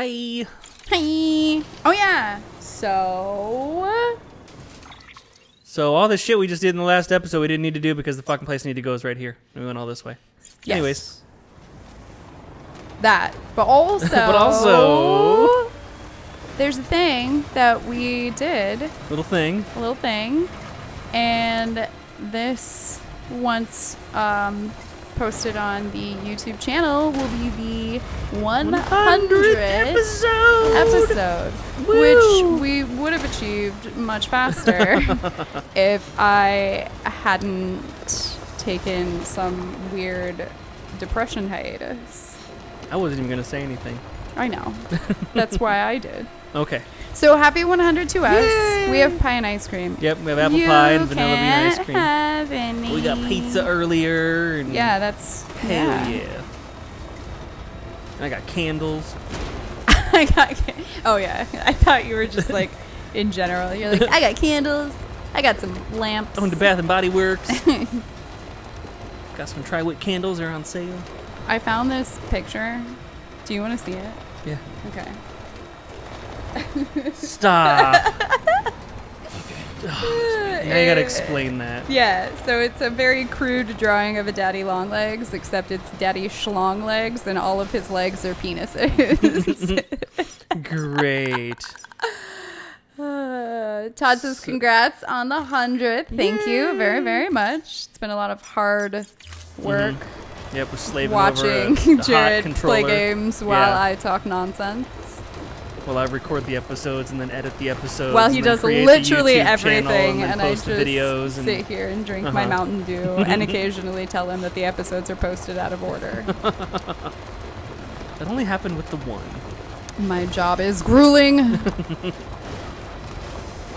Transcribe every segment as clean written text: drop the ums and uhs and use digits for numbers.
Hi. Hi. Oh, yeah. So all this shit we just did in the last episode we didn't need to do because the fucking place I need to go is right here. We went all this way. Yes. Anyways. That. But also... But also... There's a thing that we did. Little thing. A little thing. And this, once posted on the YouTube channel, will be the 100th episode. Woo! Which we would have achieved much faster if I hadn't taken some weird depression hiatus. I wasn't even going to say anything. I know. That's why I did. Okay. So happy 100 to us. Yay! We have pie and ice cream. Yep, we have apple pie and vanilla bean ice cream. Have any. We got pizza earlier. And Yeah, that's... Hell yeah. And I got candles. Oh, yeah. I thought you were just like, in general. You're like, I got candles. I got some lamps. I went to Bath and Body Works. Got some Tri-Wick candles. They're on sale. I found this picture. Do you want to see it? Yeah. Okay. Stop. Now you gotta explain that. Yeah, so it's a very crude drawing of a daddy long legs, except it's daddy schlong legs, and all of his legs are penises. Great. Todd says congrats on the 100th. Thank you very, very much. It's been a lot of hard work. Mm-hmm. Yep, we're slaving watching over a Jared hot play controller. games while I talk nonsense. While I record the episodes and then edit the episodes. While he does literally everything, and I just videos sit here and drink my Mountain Dew and occasionally tell him that the episodes are posted out of order. That only happened with the one. My job is grueling.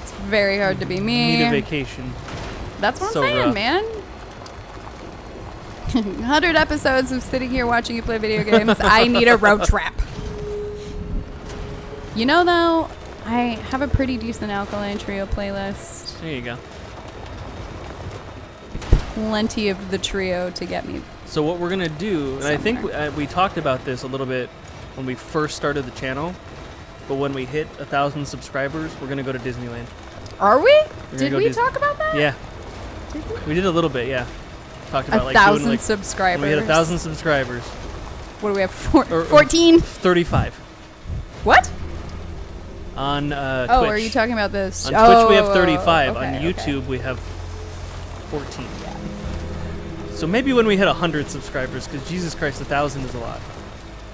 It's very hard to be me. Need a vacation. That's what So I'm saying, rough. man. 100 episodes of sitting here watching you play video games. I need a road trip. You know, though, I have a pretty decent Alkaline Trio playlist. There you go. Plenty of the trio to get me. So what we're gonna do, and I think Somewhere. we talked about this a little bit when we first started the channel, but when we hit 1,000 subscribers, we're gonna go to Disneyland. Are we? gonna Did go we Dis- talk about that? Yeah, Did we? we did a little bit. Yeah, talked about like 1,000 doing like subscribers. when we hit 1,000 subscribers. What do we have? Or 14? 35 What? on Twitch. Oh, are you talking about this? On Twitch we have 35. Okay, On okay. YouTube we have 14. So maybe when we hit 100 subscribers, because Jesus Christ, 1,000 is a lot.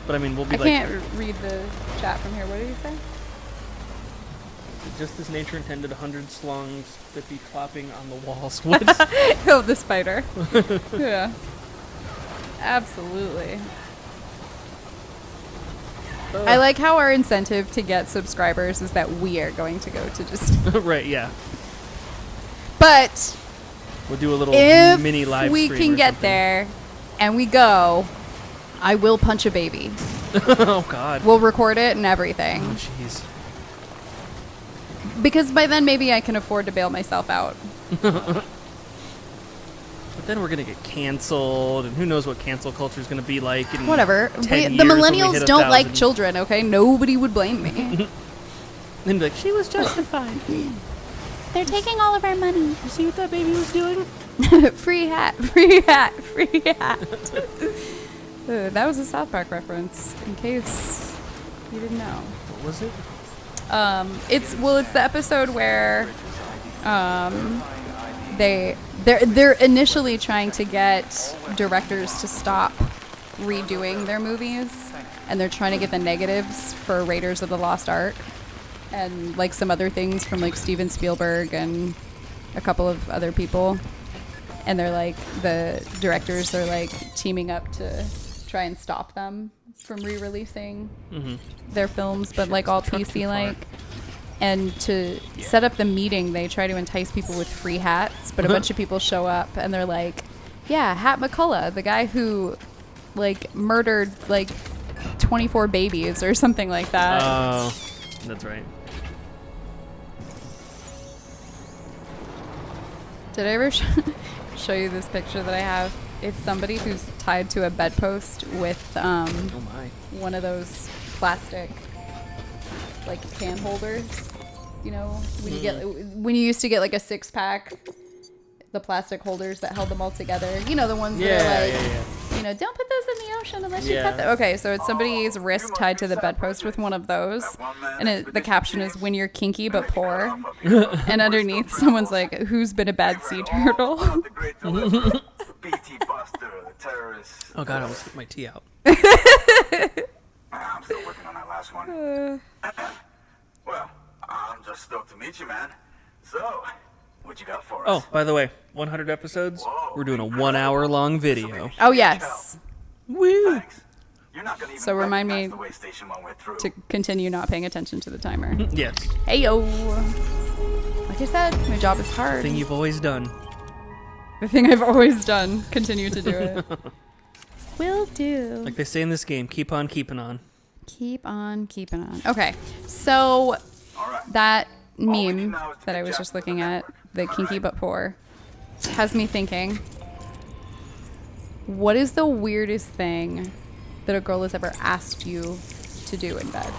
But I mean, we'll be I can't read the chat from here. What did you say? just as nature intended, 100 slongs, 50 clopping on the walls. What? Oh, the spider. Yeah. Absolutely. I like how our incentive to get subscribers is that we are going to go to just... Right, yeah. But We'll do a little if mini live we stream can or get something. there and we go, I will punch a baby. Oh, God. We'll record it and everything. Oh, jeez. Because by then maybe I can afford to bail myself out. But then we're going to get canceled, and who knows what cancel culture is going to be like in Whatever. 10 The years when we millennials hit don't like 1,000. children, okay? Nobody would blame me. And be like, she was justified. They're taking all of our money. You see what that baby was doing? Free hat, free hat, free hat. That was a South Park reference, in case you didn't know. What was it? It's the episode where they're initially trying to get directors to stop redoing their movies, and they're trying to get the negatives for Raiders of the Lost Ark and like some other things from like Steven Spielberg and a couple of other people, and they're like, the directors are like teaming up to try and stop them from re-releasing their films, but like all PC like. And to set up the meeting, they try to entice people with free hats, but a bunch of people show up and they're like, yeah, Hat McCullough, the guy who like murdered like 24 babies or something like that. Oh, that's right. Did I ever show you this picture that I have? It's somebody who's tied to a bedpost with Oh my. one of those plastic like can holders. You know, when you used to get like a 6-pack, the plastic holders that held them all together. You know, the ones that are like, you know, don't put those in the ocean unless you cut them. Okay, so it's somebody's wrist tied to the bedpost with one of those, and the caption is "When you're kinky but poor," and underneath someone's like, "Who's been a bad sea turtle?" Oh God, I almost spit my tea out. I'm still working on that last one. Well, I'm just stoked to meet you, man. So, what you got for us? Oh, by the way, 100 episodes. We're doing a 1 hour long video. Oh yes. Woo! Thanks. You're not gonna even So remind me recognize the way station one went through. to continue not paying attention to the timer. Yes. Hey yo. Like I said, my job is hard. Thing you've always done. The thing I've always done. Continue to do it. Will do. Like they say in this game, keep on keeping on. Keep on keeping on. Okay, so that meme that I was just looking at, the kinky but poor, has me thinking, what is the weirdest thing that a girl has ever asked you to do in bed?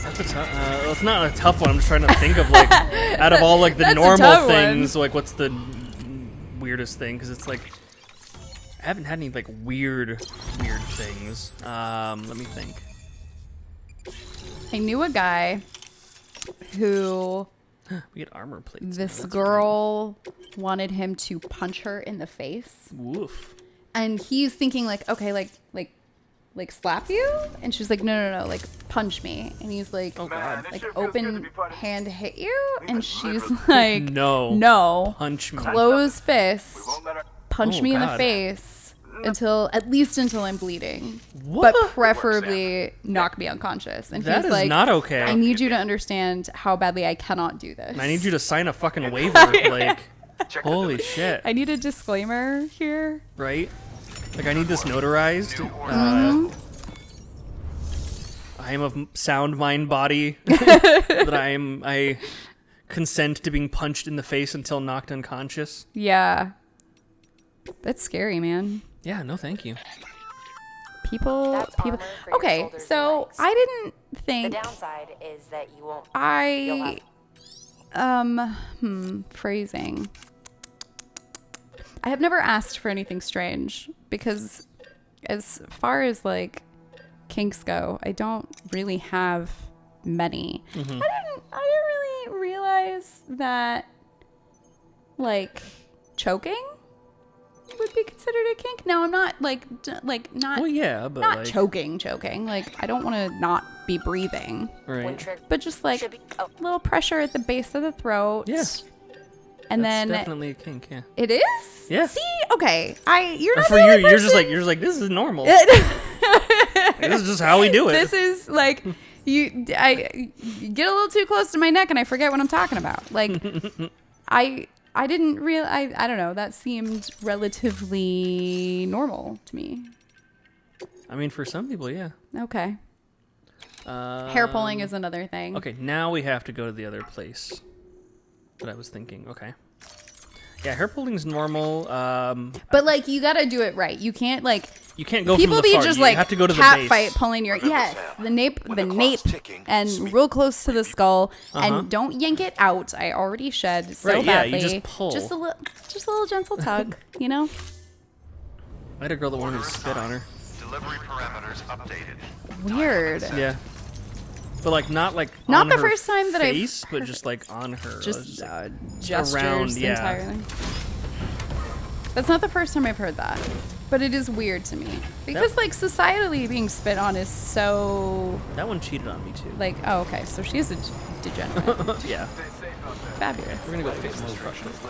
That's a tough. It's not a tough one. I'm just trying to think of like, out of all like the That's a normal tough things, like what's the weirdest thing? Because it's like I haven't had any like weird things. Let me think. I knew a guy who We get armor plates. this girl wanted him to punch her in the face. Woof. And he's thinking like, okay, like slap you? And she's like, no, like punch me. And he's like, Oh God. like open hand hit you? And she's like, No. no, Punch me. close fist, Won't let her... punch Oh, me in the God. face at least until I'm bleeding, What? but preferably knock me unconscious. And That he's is like, not okay. I need you to understand how badly I cannot do this. And I need you to sign a fucking waiver. Like, holy shit. I need a disclaimer here. Right? Like, I need this notarized. I am of sound mind body. That I consent to being punched in the face until knocked unconscious. Yeah, that's scary, man. Yeah, no thank you. People. That's armor for your Okay, shoulders so and legs. I didn't The think downside is that you won't. I phrasing. I have never asked for anything strange because as far as like kinks go, I don't really have many. I didn't really realize that like choking would be considered a kink. No, I'm not like not Well, yeah, but not like, choking. Like I don't want to not be breathing, When right? trick but just like should be. Oh, a little pressure at the base of the throat. Yes. And That's then definitely a kink. Yeah. it is? Yeah. See? Okay. You're Or not for the you, only you're just person- like this is normal. This is just how we do it. This is like you get a little too close to my neck and I forget what I'm talking about. Like I didn't I don't know, that seemed relatively normal to me. I mean, for some people, yeah. Okay. Hair pulling is another thing. Okay, now we have to go to the other place that I was thinking. Okay. Yeah, hair pulling's normal. But like you got to do it right. You can't like You can't go people from the be far. just You like have to go to the cat base. fight pulling your the nape and real close to the skull and don't yank it out. I already shed so Right, yeah, badly. you just pull. Just a little gentle tug, you know. I had a girl that wanted to spit on her. Delivery parameters updated. Weird. Yeah. But like not like Not on the her first time that I've face, but just like on her. Just like, gestures around, yeah. entirely. That's not the first time I've heard that, but it is weird to me because like societally being spit on is so that one cheated on me too. like okay, so she's a degenerate. Yeah. Fabulous. We're gonna go fix those brushes.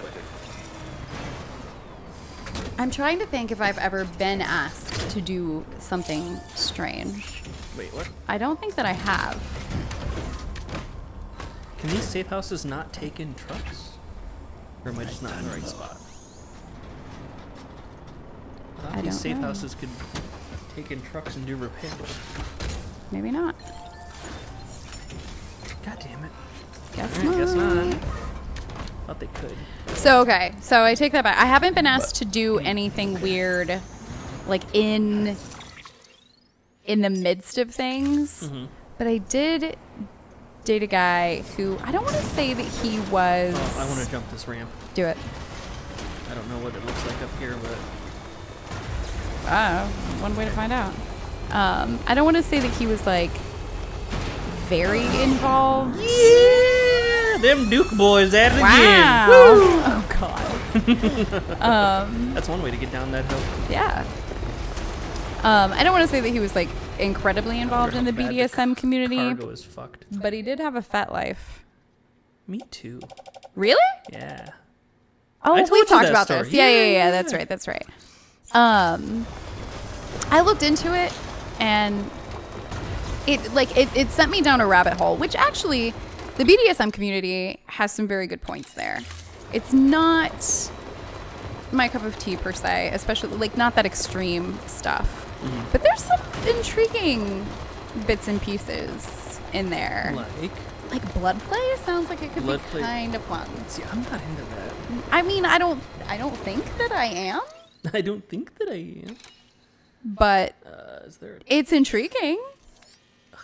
I'm trying to think if I've ever been asked to do something strange. Wait, what? I don't think that I have. Can these safe houses not take in trucks? Or am I just not in the right spot? I thought I these don't safe know. houses could take in trucks and do repairs. Maybe not. God damn it. Guess Alright, not. guess not. Thought they could. So, okay. So I take that back. I haven't been asked to do anything weird, like in the midst of things. But I did date a guy who, I don't want to say that he was... Oh, I want to jump this ramp. Do it. I don't know what it looks like up here, but... One way to find out. I don't want to say that he was, like, very involved. Yeah! Them Duke boys at it Wow. again! Woo! Oh, God. That's one way to get down that hill. Yeah. I don't want to say that he was, like, incredibly involved in the Bad BDSM community, Cargo is fucked. but he did have a fat life. Me too. Really? Yeah. Oh, I told we you talked that about story. this. Yeah. Yeah. That's right. I looked into it, and it sent me down a rabbit hole, which actually the BDSM community has some very good points there. It's not my cup of tea per se, especially like not that extreme stuff. But there's some intriguing bits and pieces in there. Like blood play sounds like it could Blood be play. kind of fun. See, I'm not into that. I mean, I don't think that I am, I don't think that I am. but Is there it's intriguing. a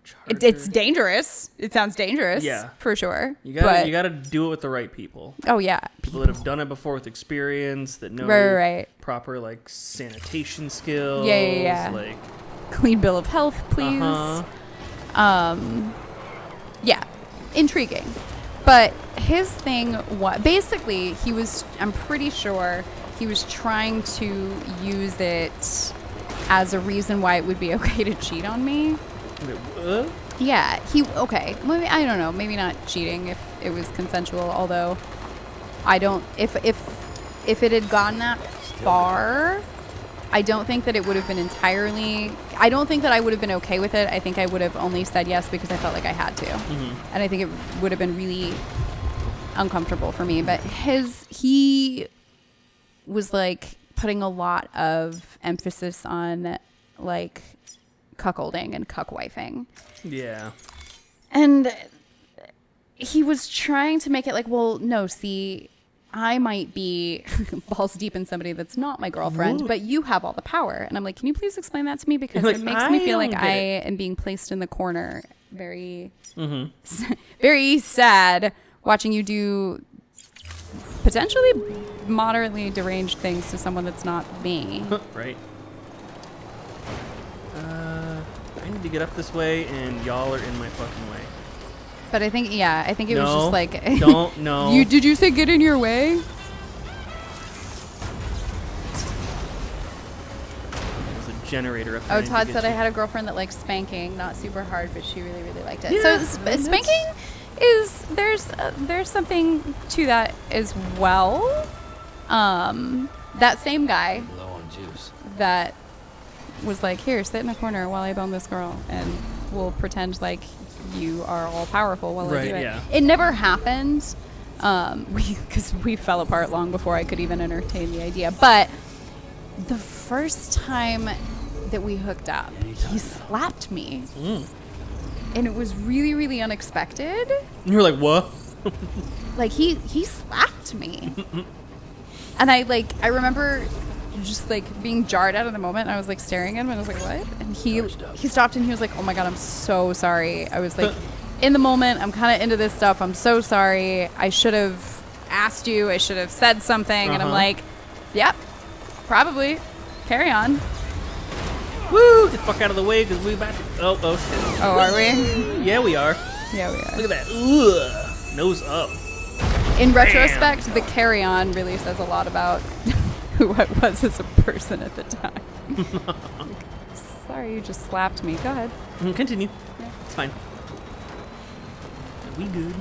charger? It's dangerous. It sounds dangerous. Yeah. For sure. You but, gotta do it with the right people. Oh, yeah. People that have done it before with experience, that know Right. proper like sanitation skills. Yeah. Like Clean bill of health, please. Yeah. Intriguing. But his thing was basically I'm pretty sure he was trying to use it as a reason why it would be okay to cheat on me. wait, what? Yeah, maybe, I don't know, maybe not cheating if it was consensual, although I don't, if it had gone that far, I don't think that it would have been I don't think that I would have been okay with it. I think I would have only said yes because I felt like I had to. And I think it would have been really uncomfortable for me, but he was like putting a lot of emphasis on like cuckolding and cuckwifing. Yeah. And he was trying to make it like, well, no, see, I might be balls deep in somebody that's not my girlfriend, but you have all the power. And I'm like, can you please explain that to me? Because Like, it makes I me feel don't like get I it. am being placed in the corner. Very, very sad watching you do potentially moderately deranged things to someone that's not me. Right. I need to get up this way, and y'all are in my fucking way. But I think it was No, just like, don't, no. Did you say get in your way? There's a generator up there. Oh, Todd said I had a girlfriend that liked spanking, not super hard, but she really, really liked it. Yeah, So that's- spanking there's something to that as well. That same guy Low on juice. that was like, here, sit in a corner while I bone this girl, and we'll pretend like you are all powerful while I Right, do it. yeah. It never happened, because we fell apart long before I could even entertain the idea. But the first time that we hooked up, he slapped me. And it was really, really unexpected. And you're like, what? Like, he slapped me. And I remember just like being jarred out of the moment. And I was like staring at him, and I was like, what? And he stopped, and he was like, oh my God, I'm so sorry. I was like, in the moment, I'm kind of into this stuff. I'm so sorry. I should have asked you. I should have said something. And I'm like, yep, probably. Carry on. Woo! Get the fuck out of the way, because we about to... Oh, shit. Oh, are we? Yeah, we are. Yeah, we are. Look at that. Ugh. Nose up. In retrospect, the carry on really says a lot about who I was as a person at the time. Sorry, you just slapped me. Go ahead. Continue. Yeah. It's fine. We good.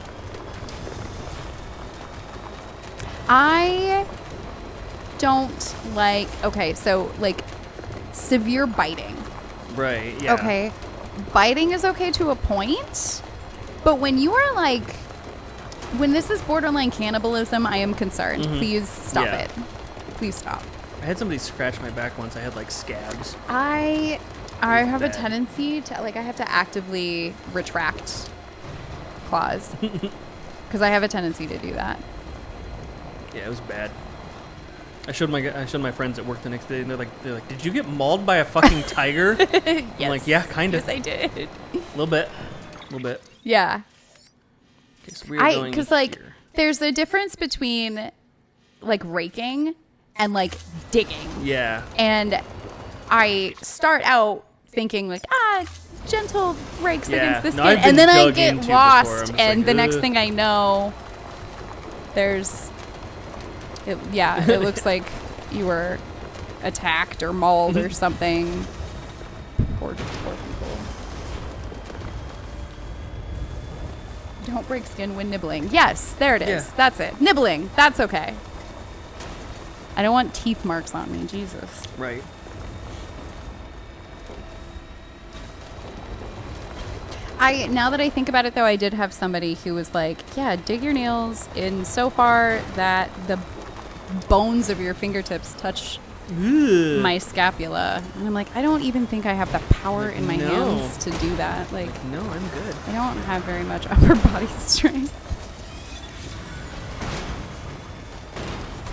I don't like, okay, so like severe biting. Right, yeah. Okay. Biting is okay to a point, but when you are like, when this is borderline cannibalism, I am concerned. Please stop Yeah. it. Please stop. I had somebody scratch my back once. I had like scabs. I have a bad. tendency to, like, I have to actively retract claws. Because I have a tendency to do that. Yeah, it was bad. I showed my friends at work the next day, and they're like, did you get mauled by a fucking tiger? I'm like, yeah, kind of. Yes, I did. A little bit. Yeah. Okay, so we are going Because, like, here. there's a difference between, like, raking and, like, digging. Yeah. And I start out thinking, like, gentle rakes Yeah. against the No, skin. I've been And then I dug get into before. lost, I'm just and like, the next ugh. thing I know, it looks like you were attacked or mauled or something. Poor people. Don't break skin when nibbling. Yes, there it is. Yeah. That's it. Nibbling. That's okay. I don't want teeth marks on me. Jesus. Right. Now that I think about it, though, I did have somebody who was like, yeah, dig your nails in so far that the bones of your fingertips touch Ugh. my scapula. And I'm like, I don't even think I have the power in my No. hands to do that. Like, No, I'm good. I don't have very much upper body strength.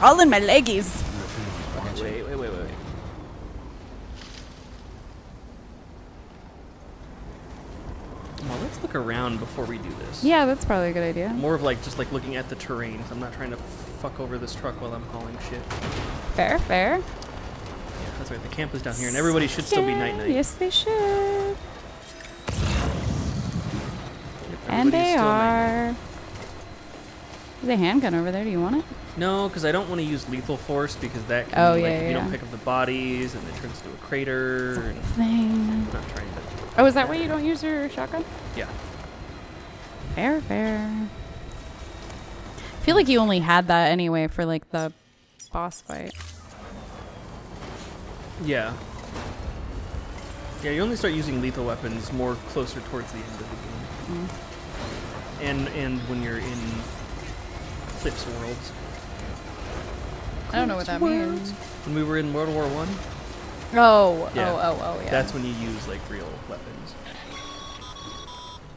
All in my leggies. Wait. Well, let's look around before we do this. Yeah, that's probably a good idea. More of like just like looking at the terrain. I'm not trying to fuck over this truck while I'm hauling shit. Fair. Yeah, that's right. The camp is down here, and everybody should still be night. Yes, they should. Yep, And everybody's they still night-night. are. There's a handgun over there. Do you want it? No, because I don't want to use lethal force because that can, Oh, like, yeah, if you yeah. don't pick up the bodies and it turns into a crater. And Thing. I'm not trying to. Oh, is that why you don't use your shotgun? Yeah. Fair. I feel like you only had that anyway for like the boss fight. Yeah. Yeah, you only start using lethal weapons more closer towards the end of the game. And when you're in Cliff's worlds. I don't know what that means. When we were in World War One, Oh, Yeah. yeah. that's when you use like real weapons.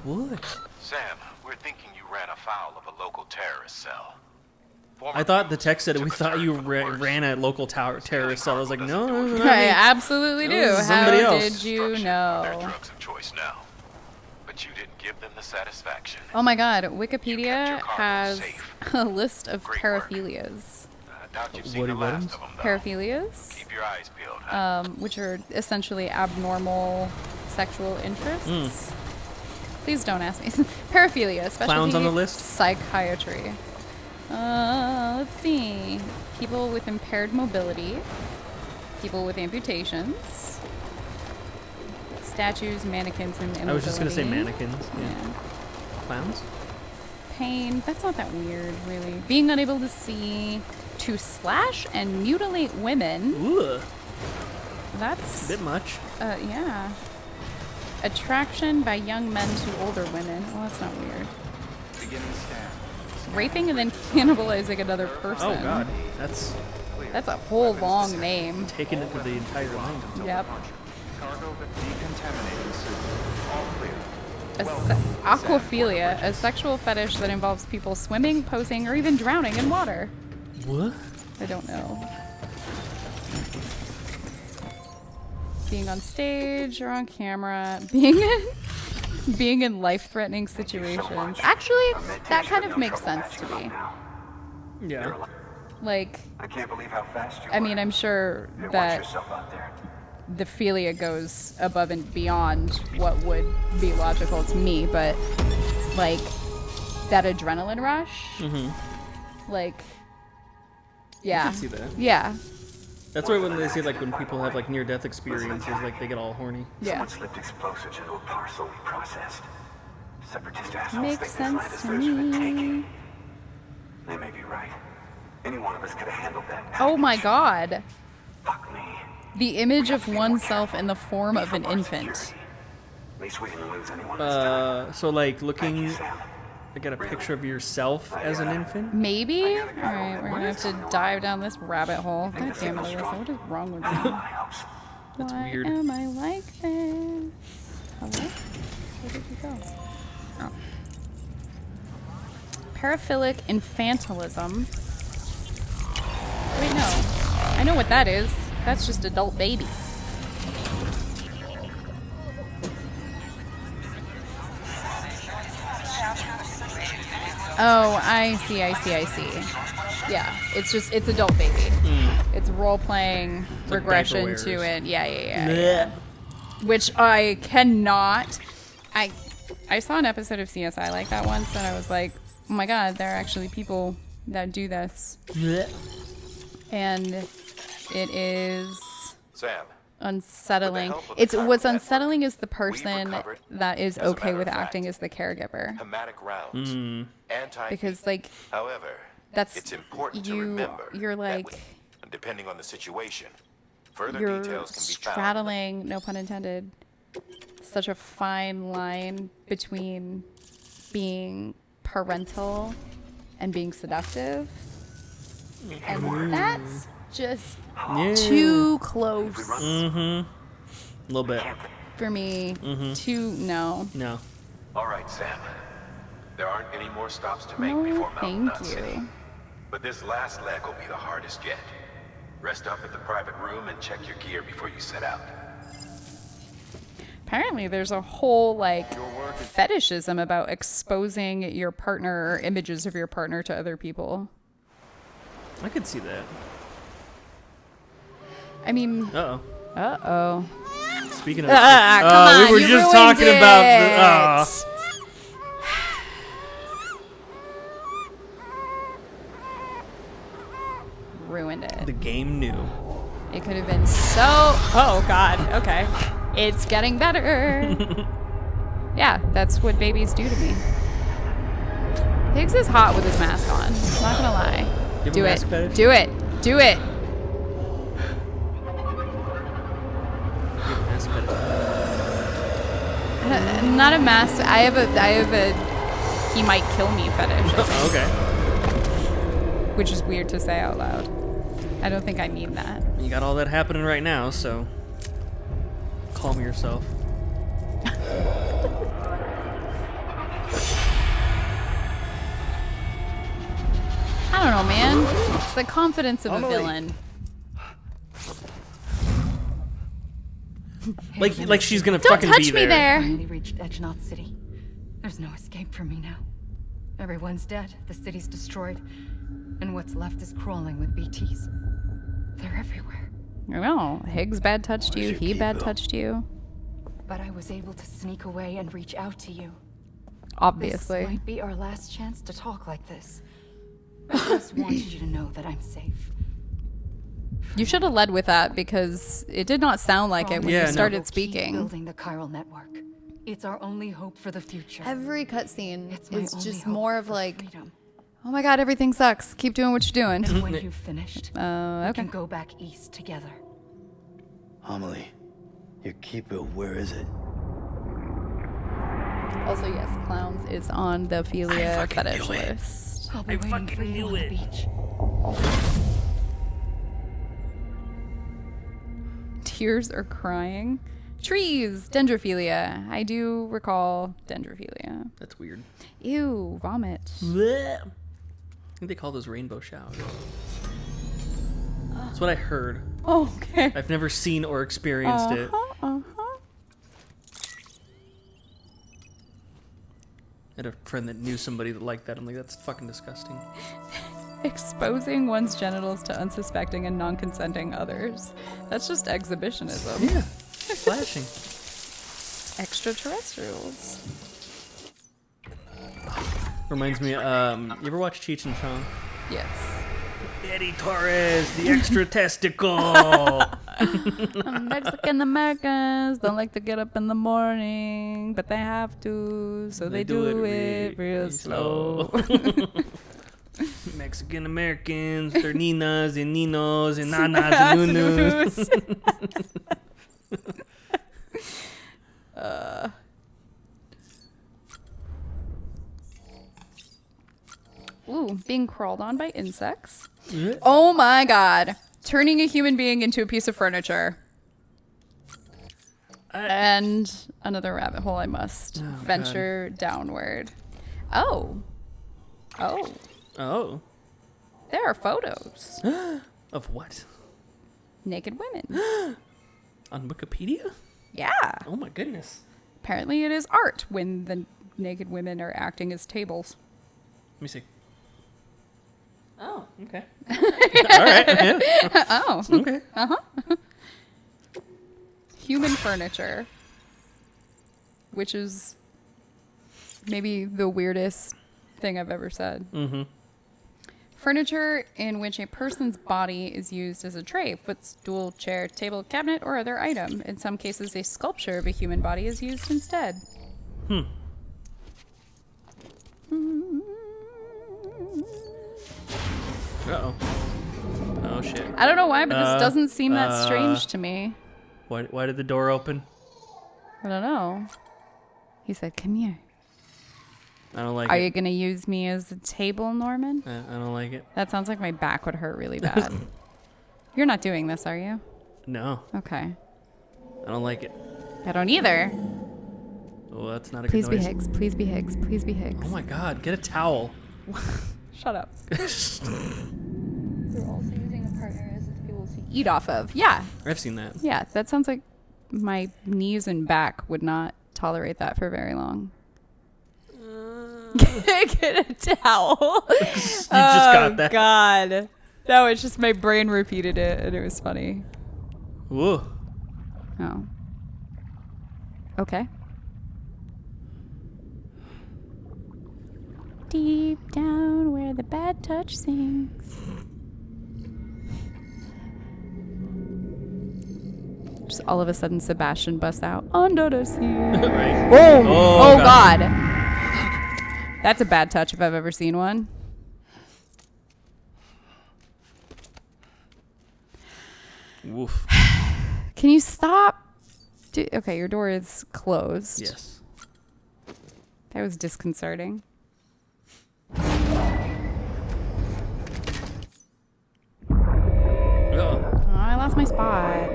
What? Sam, we're thinking you ran afoul of a local terrorist cell. I thought the text said we thought you ran a local terrorist cell. I was like, no, not I me. absolutely That do. was How somebody else. did you Their know? drugs of choice now. But you didn't give them the satisfaction. Oh my god, You kept Wikipedia your cargo has safe. a list of Great work. paraphilias. I doubt you've seen Woody the last Williams? of them, though. Paraphilias, Keep your eyes peeled, huh? which are essentially abnormal sexual interests. Please don't ask me. Paraphilia, specialty Clowns on the list? psychiatry. Let's see. People with impaired mobility, people with amputations, statues, mannequins, and immobility. I was just gonna say mannequins. Yeah. Yeah. Clowns? Pain. That's not that weird, really. Being unable to see, to slash and mutilate women. Ooh, That's a bit much. yeah. Attraction by young men to older women. Well, that's not weird. Raping and then cannibalizing another person. Oh god, that's That's a whole long name. taking it to the entire line. Yep. Cargo decontaminating soon. All clear. Aquaphilia, a sexual fetish that involves people swimming, posing, or even drowning in water. What? I don't know. Being on stage or on camera, being in life-threatening situations. Actually, that kind of makes sense to me. Yeah. Like, I can't believe how fast you I mean, I'm sure Watch that yourself out there. the philia goes above and beyond what would be logical to me, but like that adrenaline rush, like, yeah, can see that. yeah, That's why when they say like when people have like near-death experiences, like they get all horny. yeah. Someone slipped explosives into a parcel we processed. Separatist assholes Makes think this sense land is to theirs for the me. taking. They may be right. Any one of us could have handled that. Oh my package. god, Fuck me. the image of oneself in the form of an infant. At least we didn't lose anyone this time. So like Thank looking, you, Sam. I got a picture of yourself as an infant. Maybe. All right, we're gonna have to dive down this rabbit hole. God damn it, Alyssa, what is wrong with me? My hopes. That's Why weird. am I like this? Hello? Where did you go? Oh. paraphilic infantilism. Wait, no. I know what that is. That's just adult baby. Oh, I see. Yeah, it's adult baby. It's role-playing like regression diaper to wearers. it. Yeah. Which I cannot... I saw an episode of CSI like that once, and I was like, oh my god, there are actually people that do this. And it is Sam, unsettling. With the help of the It's Chiral what's Network, unsettling is the we've person recovered, that is as a okay matter with of fact, acting as the caregiver. hematic rounds, anti. Because like However, that's it's important to you remember you're that like depending on the situation, further you're details can be found. straddling, no pun intended, such a fine line between being parental and being seductive. And that's just too close A little bit. for me. Too no. No. All right, Sam. There aren't any more stops to make No, before Mountain thank Nut City. you. But this last leg will be the hardest yet. Rest up at the private room and check your gear before you set out. Apparently there's a whole like fetishism about exposing your partner or images of your partner to other people. I could see that. I mean, Uh-oh. Speaking of... come on, we were you just ruined talking about... it. Ruined it. the game knew. It could have been so... Oh, God. Okay. It's getting better. Yeah, that's what babies do to me. Higgs is hot with his mask on. Not gonna lie. Give him Do a it. mask fetish? Do it. Do it. Mask fetish. Not a mask. I have a he might kill me fetish. Oh, okay. Which is weird to say out loud. I don't think I mean that. You got all that happening right now, so calm yourself. I don't know, man. It's the confidence of a villain. Like she's gonna Don't fucking touch be me there. Finally reached Edgenaught City. There's no escape for me now. Everyone's dead, the city's destroyed, and what's left is crawling with BTs. They're everywhere. No, Higgs bad touched you. He bad touched you. But I was able to sneak away and reach out to you. Obviously. This might be our last chance to talk like this. I just wanted you to know that I'm safe. You should have led with that because it did not sound like it when Yeah, you no. started We'll keep speaking. building the chiral network. It's our only hope for the future. Every cutscene It's my is only just hope more of for like, freedom. oh my god, everything sucks. Keep doing what you're doing. And when you've finished, we Okay. can go back east together. Amelie, your keeper, where is it? Also, yes, clowns is on the Ophelia fucking fetish knew it. list. I'll be waiting for you on the beach. Tears or crying. Trees, dendrophilia. I do recall dendrophilia. That's weird. Ew, vomit. Blech. I think they call those rainbow showers. That's what I heard. Okay. I've never seen or experienced it. Uh-huh. I had a friend that knew somebody that liked that. I'm like, that's fucking disgusting. Exposing one's genitals to unsuspecting and non-consenting others. That's just exhibitionism. Yeah. Flashing. Extraterrestrials. Reminds me, you ever watch Cheech and Chong? Yes. Eddie Torres, the extra testicle. Mexican Americans don't like to get up in the morning, but they have to, so they do it real slow. Mexican Americans, they're ninas and ninos and nanas and nunus. Ooh, being crawled on by insects. Oh my god. Turning a human being into a piece of furniture. And another rabbit hole I must venture downward. Oh. Oh, Oh. there are photos. Of what? Naked women. On Wikipedia? Yeah. Oh my goodness. Apparently it is art when the naked women are acting as tables. Let me see. Oh, okay. All right. Yeah. Oh. Okay. Human furniture. Which is maybe the weirdest thing I've ever said. Mm-hmm. Furniture in which a person's body is used as a tray, footstool, chair, table, cabinet, or other item. In some cases, a sculpture of a human body is used instead. Uh-oh. Oh, shit. I don't know why, but this doesn't seem that strange to me. Why did the door open? I don't know. He said, "Come here. I don't like Are it. you going to use me as a table, Norman?" I don't like it. That sounds like my back would hurt really bad. You're not doing this, are you? No, Okay. I don't like it. I don't either. Oh, that's not a Please good be noise. Higgs. Please be Higgs. Please be Higgs. Oh my god, get a towel. Shut up. They're also using a partner as a table to eat off of. Yeah. I've seen that. Yeah, that sounds like my knees and back would not tolerate that for very long. Get a towel. You just got that. God. No, it's just my brain repeated it and it was funny. Whoa. Oh. Okay. Deep down where the bad touch sings. Just all of a sudden Sebastian busts out under the sea. Right. Boom! Oh, Oh God. That's a bad touch if I've ever seen one. Woof. Can you stop? Okay, your door is closed. Yes. That was disconcerting. Uh-oh. Oh, I lost my spot.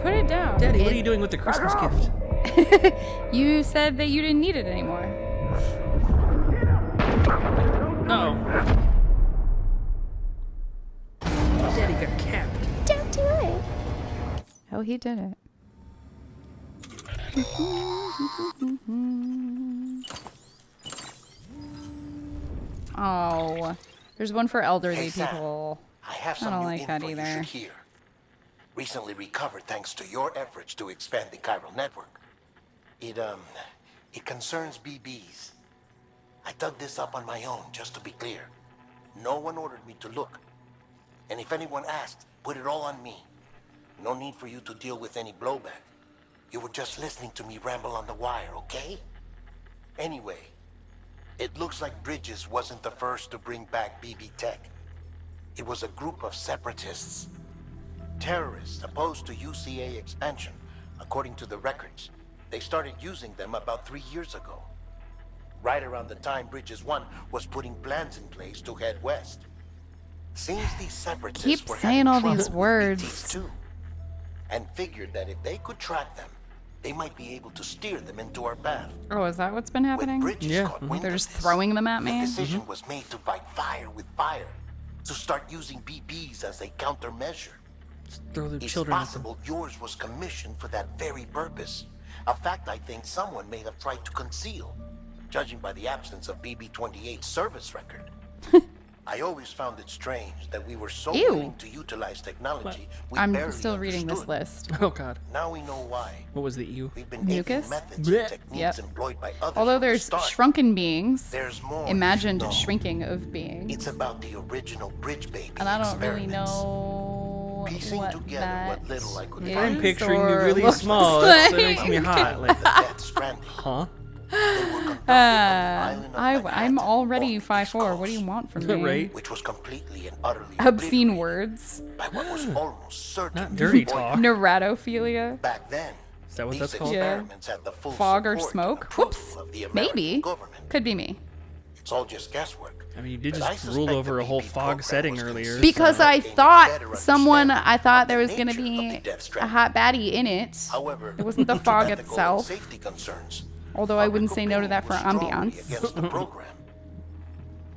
Put it down. Daddy, what are you doing with the Christmas gift? You said that you didn't need it anymore. Uh-oh. Daddy got capped. Don't do it. Oh, he did it. Oh, there's one for elderly Hey, Sam. people. I have I some don't new like that info you either. should hear. Recently recovered thanks to your efforts to expand the chiral network. It concerns BBs. I dug this up on my own, just to be clear. No one ordered me to look. And if anyone asked, put it all on me. No need for you to deal with any blowback. You were just listening to me ramble on the wire, okay? Anyway, it looks like Bridges wasn't the first to bring back BB tech. It was a group of separatists. Terrorists opposed to UCA expansion, according to the records. They started using them about 3 years ago. Right around the time Bridges 1 was putting plans in place to head west. Seems these separatists Keep were saying having all trouble these with words. BTs too, and figured that if they could track them, they might be able to steer them into our path. Oh, is that what's been When happening? Bridges Yeah, caught wind They're of just this, throwing them at the me? decision was made to fight fire with fire, to start using BBs as a countermeasure. Throw the It's children at them. possible yours was commissioned for that very purpose. A fact I think someone may have tried to conceal, judging by the absence of BB-28's service record. I always found it strange that we were so Ew. willing to utilize technology we I'm barely still reading this understood. list. Oh god. Now we know why. What was the EU? We've been Mucus? taking methods Blech. and techniques Yep. employed by others Although from the there's start. shrunken beings, There's more. imagined No. shrinking of beings, It's about the original bridge baby and I don't really experiments. know Piecing what together that what little I could is find. I'm picturing you or really looks small. like. That makes me hot. Like, The Death Stranding. huh? They were conducted on the island of I'm Manhattan, already off the 5'4". East What do you Coast, want from me? Right? which was completely and utterly Obscene obliterated words. by what was almost certain Not dirty void. talk. Neratophilia. Back then, Is that what these that's called? Yeah. experiments had the full Fog or support and smoke? approval Whoops. of the American Maybe. government. Could be me. It's all just guesswork. I mean, you did But I just suspect rule over the a whole BB fog program setting was earlier. consistent Because with I gaining a thought better I understanding thought of there the was going to nature of be the death a stranding. hot baddie in it. However, It wasn't the due to fog ethical and itself. safety concerns, Although I wouldn't public say no to that for opinion was strongly ambiance. against the program.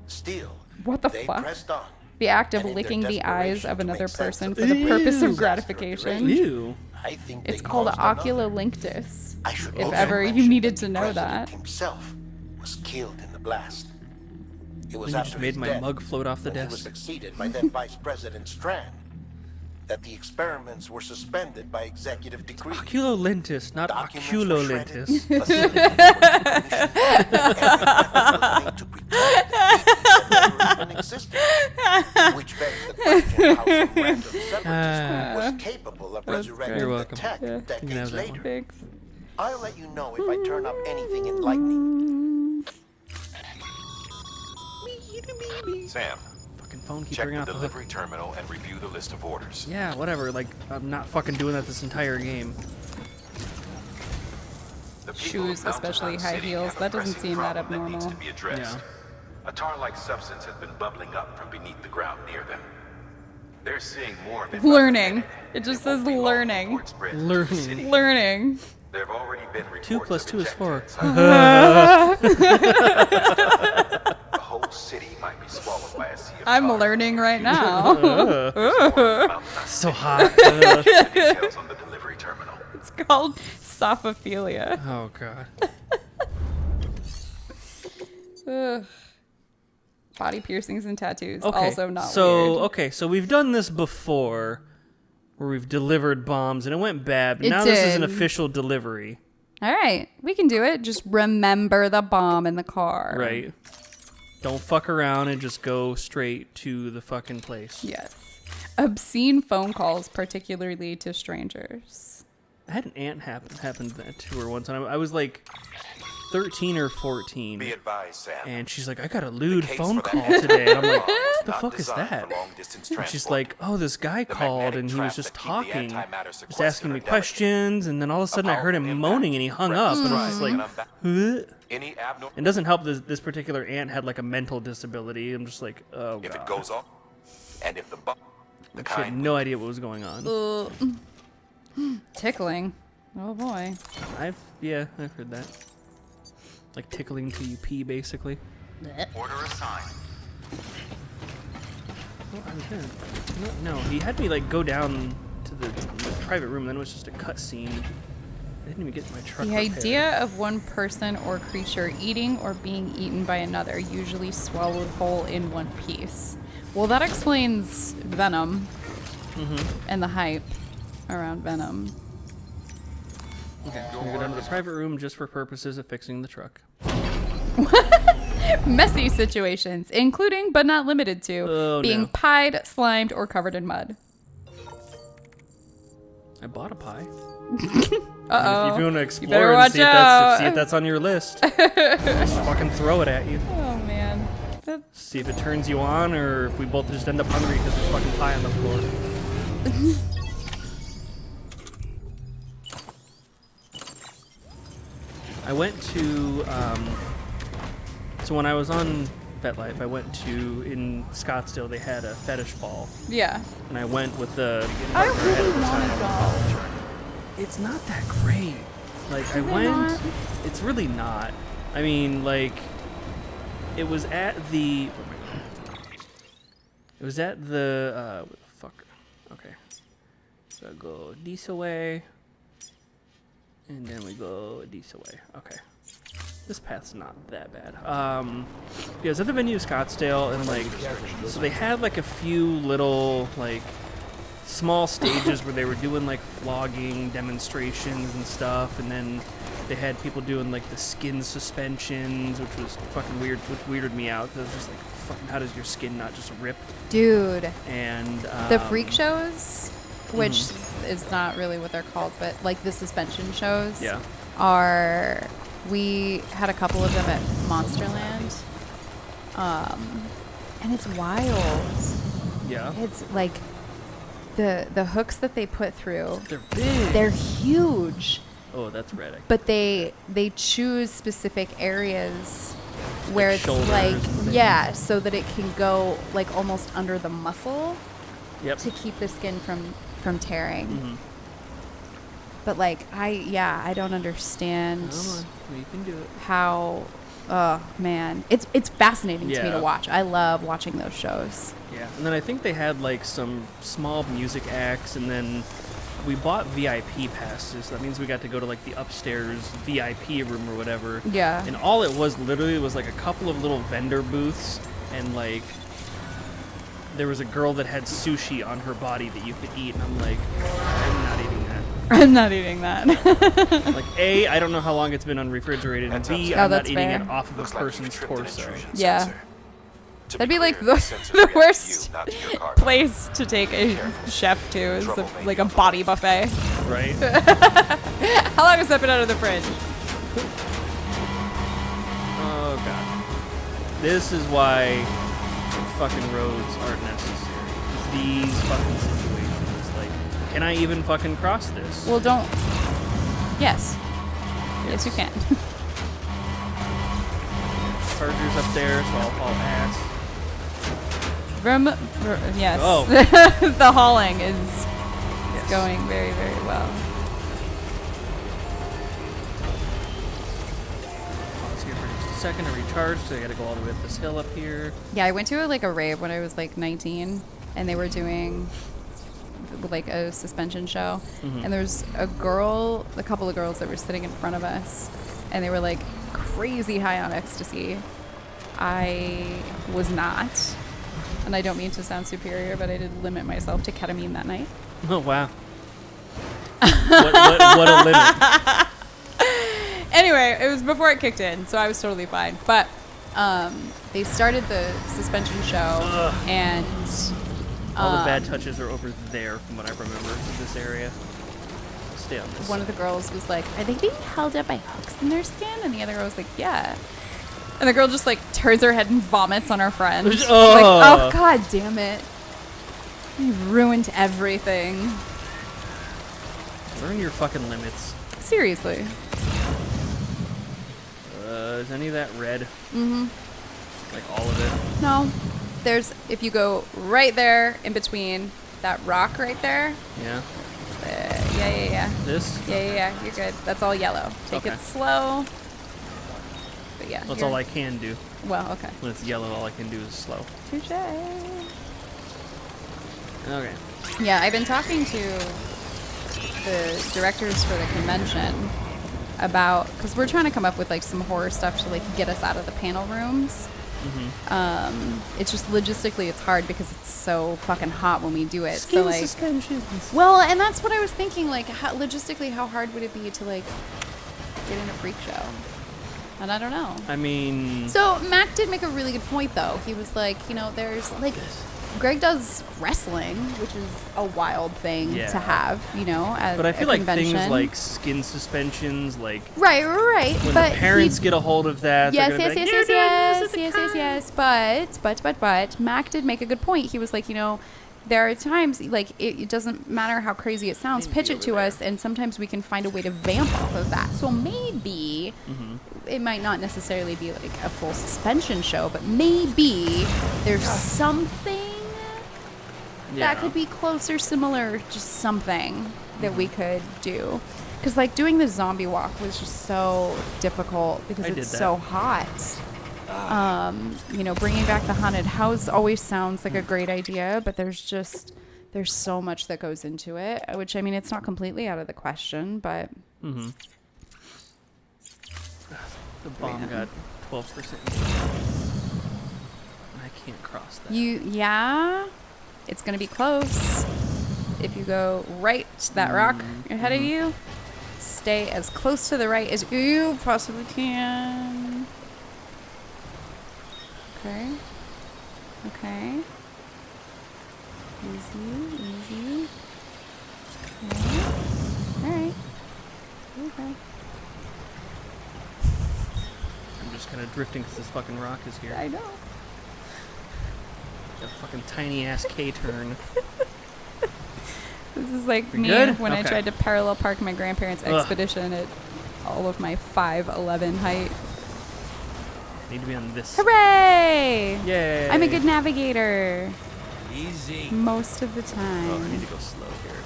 Still, What the they fuck? pressed on. The act of And in their licking the eyes desperation of to another make sense person of for the purpose of disaster gratification. Ew. I think It's they called caused another. oculolinctus. I should If also ever you mention needed that to the know president that. himself was killed in the blast. It was You after just made his my death, mug float off the when he was desk. succeeded by then Vice President Strand, that the experiments were suspended by executive decree. Oculolentis, not Documents were shredded, oculolentis. facilities were decommissioned, and effort was made to pretend that BBs had never even existed. Which begs the question how some random separatist was capable of resurrecting You're the welcome. tech You can have decades that one. later. Thanks. I'll let you know if I turn up anything enlightening. Sam, Fucking phone keeps check ringing the off the hook. delivery terminal and review the list of orders. Yeah, whatever. Like, I'm not fucking doing that this entire game. The people Shoes, of Mountain especially Hut high City heels, have a that doesn't pressing seem that problem needs abnormal. to be addressed. Yeah. A tar-like substance has been bubbling up from beneath the ground near them. They're seeing more of it. Learning. It just It won't says be long learning. before it spreads to the Learning. city. Learning. There have already been reports 2 plus of 2 is 4. injected inside. The whole city might be swallowed by a sea of I'm tar. learning right now. So hot. Details on the delivery terminal. It's called sophophilia. Oh, God. Ugh. Body piercings and tattoos. Okay. Also not so, weird. okay, so we've done this before where we've delivered bombs and it went bad. But It now this is an did. official delivery. All right, we can do it. Just remember the bomb in the car. Right. Don't fuck around and just go straight to the fucking place. Yes. Obscene phone calls, particularly to strangers. I had an aunt happened that to her once, and I was like 13 or 14. Be advised, Sam. And she's like, I got a lewd case phone for call that today. And I'm like, bomb was what the not fuck is designed that? for long-distance And she's transport. like, oh, this guy The called magnetic and he was traps just that keep the talking, antimatter just sequestered asking me are delicate. questions. And then all of a sudden I heard him powerful moaning and he hung up. And I was just like, huh? Any abnormal. It doesn't help this particular aunt had like a mental disability. I'm just like, oh, If it God. goes off, and if the She had no idea what was going on. Tickling. Oh boy. I've heard that. Like tickling till you pee, basically. order assigned. Well, I was there. No, he had me like go down to the private room. Then it was just a cutscene. I didn't even get my truck. The repaired. idea of one person or creature eating or being eaten by another, usually swallowed whole in one piece. Well, that explains Venom and the hype around Venom. Okay, so we go down to the private room just for purposes of fixing the truck. Messy situations, including but not limited to Oh, being no. pied, slimed, or covered in mud. I bought a pie. Uh-oh. If you want to better explore and watch see if, that's, out. see if that's on your list, just fucking throw it at you. Oh, man. See if it turns you on, or if we both just end up hungry because there's fucking pie on the floor. I went to, so when I was on FetLife, I went to, in Scottsdale, they had a fetish ball. Yeah. And I went with the I partner I had really at the want time. to go. It's not that great. Like, I Is it went, not? it's really not. I mean, like, it was at the, it was at the, fuck, okay. So I go this away, and then we go this away. Okay. This path's not that bad. Yeah, it was at the venue of Scottsdale, and like, so they had like a few little, like, small stages where they were doing like flogging demonstrations and stuff, and then they had people doing like the skin suspensions, which was fucking weird, which weirded me out, because it was just like, fucking, how does your skin not just rip? Dude. And The freak shows, which is not really what they're called, but like the suspension shows Yeah. are, we had a couple of them at Monsterland. And it's wild. Yeah. It's like the hooks that they put through, They're big. they're huge. Oh, that's red. But they choose specific areas where it's shoulders like, and things. yeah, so that it can go like almost under the muscle Yep. to keep the skin from tearing. Mm-hmm. But like, I don't understand Come on, we can do it. how. Oh man, it's fascinating to me Yeah. to watch. I love watching those shows. Yeah, and then I think they had like some small music acts, and then we bought VIP passes. That means we got to go to like the upstairs VIP room or whatever. Yeah. And all it was literally was like a couple of little vendor booths, and like there was a girl that had sushi on her body that you could eat, and I'm like, I'm not eating that. I'm not eating that. Like, A, I don't know how long it's been unrefrigerated, and B, Oh, I'm not that's eating fair. it off of a Looks like you've person's tripped an torso. intrusion Yeah. sensor. To That'd be be like clear, the, sensors the react to worst you, not to your cargo. place to take a chef to is Trouble may like be a on the body way. buffet. Right? How long has that been out of the fridge? Oh god. This is why fucking roads aren't necessary. These fucking situations. Like, can I even fucking cross this? Well, don't. Yes. Yes, you can. Charger's up there, so I'll haul ass. Yes. Oh. The hauling is Yes. going very, very well. Pause here for just a second to recharge, so I gotta go all the way up this hill up here. Yeah, I went to like a rave when I was like 19, and they were doing like a suspension show, Mhm. and there's a couple of girls that were sitting in front of us, and they were like crazy high on ecstasy. I was not, and I don't mean to sound superior, but I did limit myself to ketamine that night. Oh wow. what a limit. Anyway, it was before it kicked in, so I was totally fine. But they started the suspension show, Ugh. and All the bad touches are over there from what I remember of this area. Stay on this. one of the girls was like, "Are they being held up by hooks in their skin?" And the other girl was like, "Yeah." And the girl just like turns her head and vomits on our friend. Like, oh god damn it! You ruined everything. Learn your fucking limits. Seriously. Is any of that red? Mm-hmm. Like all of it? No. There's if you go right there in between that rock right there. Yeah. Yeah. This? Yeah. You're good. That's all yellow. Take Okay. it slow. But yeah. That's you're- all I can do. Well, okay. When it's yellow, all I can do is slow. Touche. Okay. Yeah, I've been talking to the directors for the convention about because we're trying to come up with like some horror stuff to like get us out of the panel rooms. It's just logistically it's hard because it's so fucking hot when we do it. So like, suspensions. well, and that's what I was thinking. Like, logistically, how hard would it be to like get in a freak show? And I don't know. I mean, So Mac did make a really good point, though. He was like, you know, there's like, Greg does wrestling, which is a wild thing Yeah. to have, you know, at but I a feel like convention. things like skin suspensions, like right, when but the parents he- get a hold of that, Yes, they're gonna yes, be yes, like, yes, "You're doing this yes, at the yes, yes. But Mac did make a good point. He was like, you know, there are times like it doesn't matter how crazy it sounds. Pitch it to us, and sometimes we can find a way to vamp off of that. So maybe it might not necessarily be like a full suspension show, but maybe there's something Yeah. that could be close or similar, just something that we could do. Because like doing the zombie walk was just so difficult because I did it's that. so hot. You know, bringing back the haunted house always sounds like a great idea, but there's so much that goes into it, which I mean, it's not completely out of the question, but The bomb got 12%. I can't cross that. it's going to be close. If you go right to that rock ahead of you, stay as close to the right as you possibly can. Okay. Easy. Okay. All right. Okay. I'm just kind of drifting because this fucking rock is here. I know. A fucking tiny ass K-turn. This is like You me good? when I Okay. tried to parallel park my grandparents' Ugh. expedition at all of my 5'11" height. Need to be on this. Hooray! Yay! I'm a good navigator. Easy. Most of the Oh, time. I need to go slow here.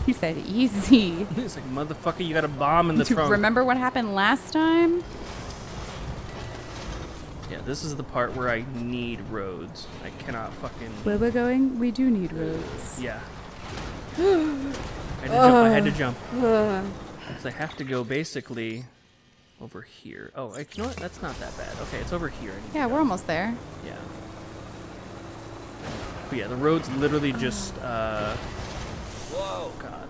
He said easy. It's like, motherfucker, you got a bomb in the To trunk. remember what happened last time? Yeah, this is the part where I need roads. I cannot fucking... Where we're going, we do need roads. Yeah. I had to jump. Because I have to go basically over here. Oh, you know what? That's not that bad. Okay, it's over here. I need to Yeah, go. we're almost there. Yeah. But yeah, the road's literally just, Whoa, God.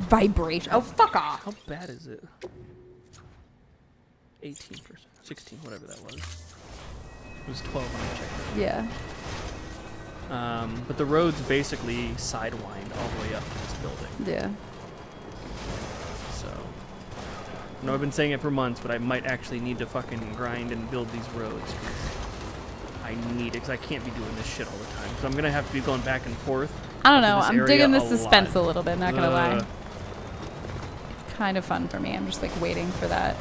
Vibration. Oh, fuck off. How bad is it? 18%. 16, whatever that was. It was 12 when I checked it. Yeah. But the road's basically sidewind all the way up to this building. Yeah. So, I know I've been saying it for months, but I might actually need to fucking grind and build these roads. I need it, because I can't be doing this shit all the time. So I'm going to have to be going back and forth. I don't know. this I'm area digging the a suspense lot. a little bit, not gonna lie. It's kind of fun for me. I'm just like waiting for that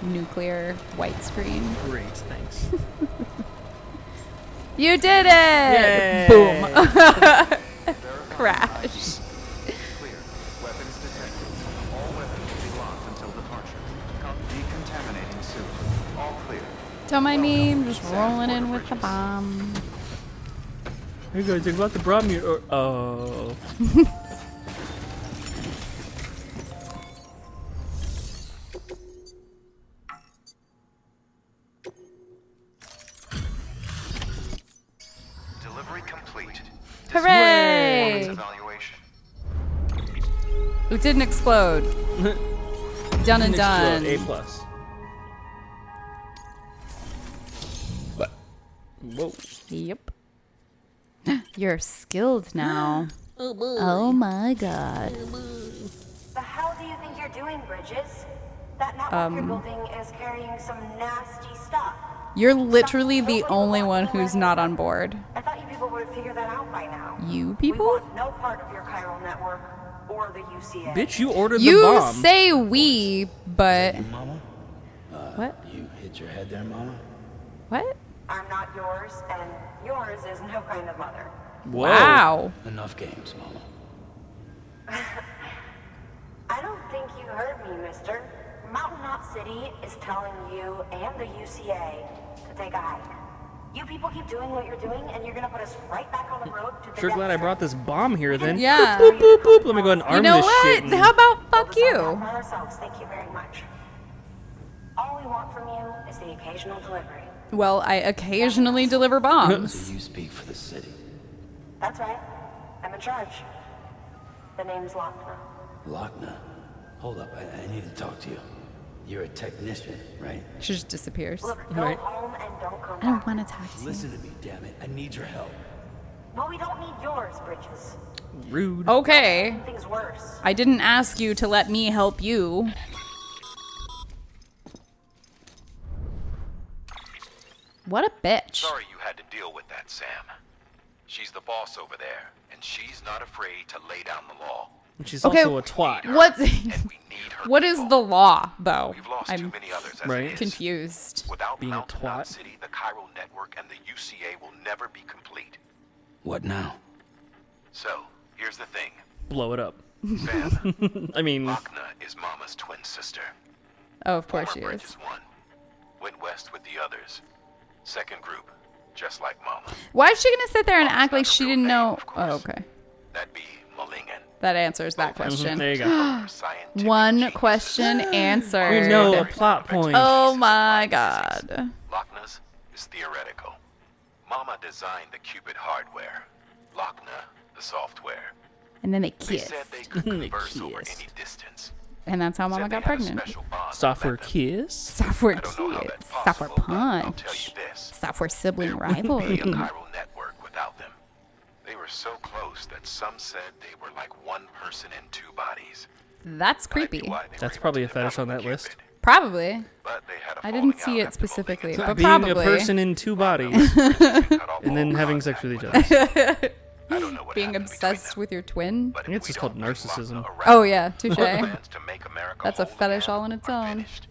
nuclear white screen. Great, thanks. You did it! Yay! Boom. Crash. Clear. Weapons detected. All weapons will be locked until departure. Decontaminating soon. All clear. Don't mind me. I'm just rolling in with the bomb. Hey guys, I got the bomb here. Oh. Delivery complete. Hooray! Evaluation. It didn't explode. Done and done. A plus. Whoa. Yep. You're skilled now. Oh my god. The hell do you think you're doing, Bridges? That network you're building is carrying some nasty stuff. You're literally the only one who's not on board. I thought you people would have figured that out by now. You We people? want no part of your chiral network or the UCA. Bitch, you ordered the You bomb. say we, but Mama? what? You hit your head there, Mama? What? I'm not yours, and yours is no kind of mother. Whoa. Wow. Enough games, Mama. I don't think you heard me, mister. Mountain Knot City is telling you and the UCA to take a hike. You people keep doing what you're doing, and you're gonna put us right back on the road to the Sure glad I brought this bomb here then. Yeah. Boop, boop, boop. Let me go ahead and arm You know this what? shit. and- How about We'll fuck decide that you? for ourselves. Thank you very much. All we want from you is the occasional delivery. Well, I occasionally deliver So bombs. you speak for the city. That's right. I'm in charge. The name's Lochner. Lochner. Hold up, I need to talk to you. You're a technician, right? She just disappears. Look, go Right. home and don't come I don't back. want to talk to you. Listen to me, damn it. I need your help. Well, we don't need yours, Bridges. Rude. Okay. Things worse. I didn't ask you to let me help you. What a bitch. Sorry you had to deal with that, Sam. She's the boss over there, and she's not afraid to lay down the law. And she's Okay, also a twat. What? And we need her What is people. the law, though? We've lost too I'm many others as Right. it is. confused. Without Being a Mountain twat. Knot City, the chiral network and the UCA will never be complete. What now? So, here's the thing. Blow it up. Sam, I mean, Lochner is Mama's twin sister. Oh, of course she Former is. Bridges won. Went west with the others. Second group, just like Mama. Why is she gonna sit there and act like Not a she real didn't name, know? of course. Oh, okay. That'd be Malingen. That answers that there question. you go. For scientific One geniuses. question answered. We know a plot point. Oh my god. Lochner's is theoretical. Mama designed the Cupid hardware. Lochner, the software. And then they They kissed. said they could They converse over kissed. any distance. And that's how Mama Said they got had a pregnant. special bond Software that met them. kiss? Software I don't know how kiss. that's Software possible, but I'll tell punch. you this. Software sibling There wouldn't be rivalry. a chiral network without them. They were so close that some said they were like one person in two bodies. That's Might be creepy. why they That's were probably able a to fetish on develop that list. Cupid. Probably. But they had a I didn't falling see out it after Malingen specifically, died. but Being probably. a person in two bodies Cut off and then all having sex with each contact other. I don't know what Being happened between obsessed them, with your twin. but I think if it's we just called don't bring narcissism. Lochner around, Oh yeah, touche. plans to make America That's a whole fetish again all on its are own. finished.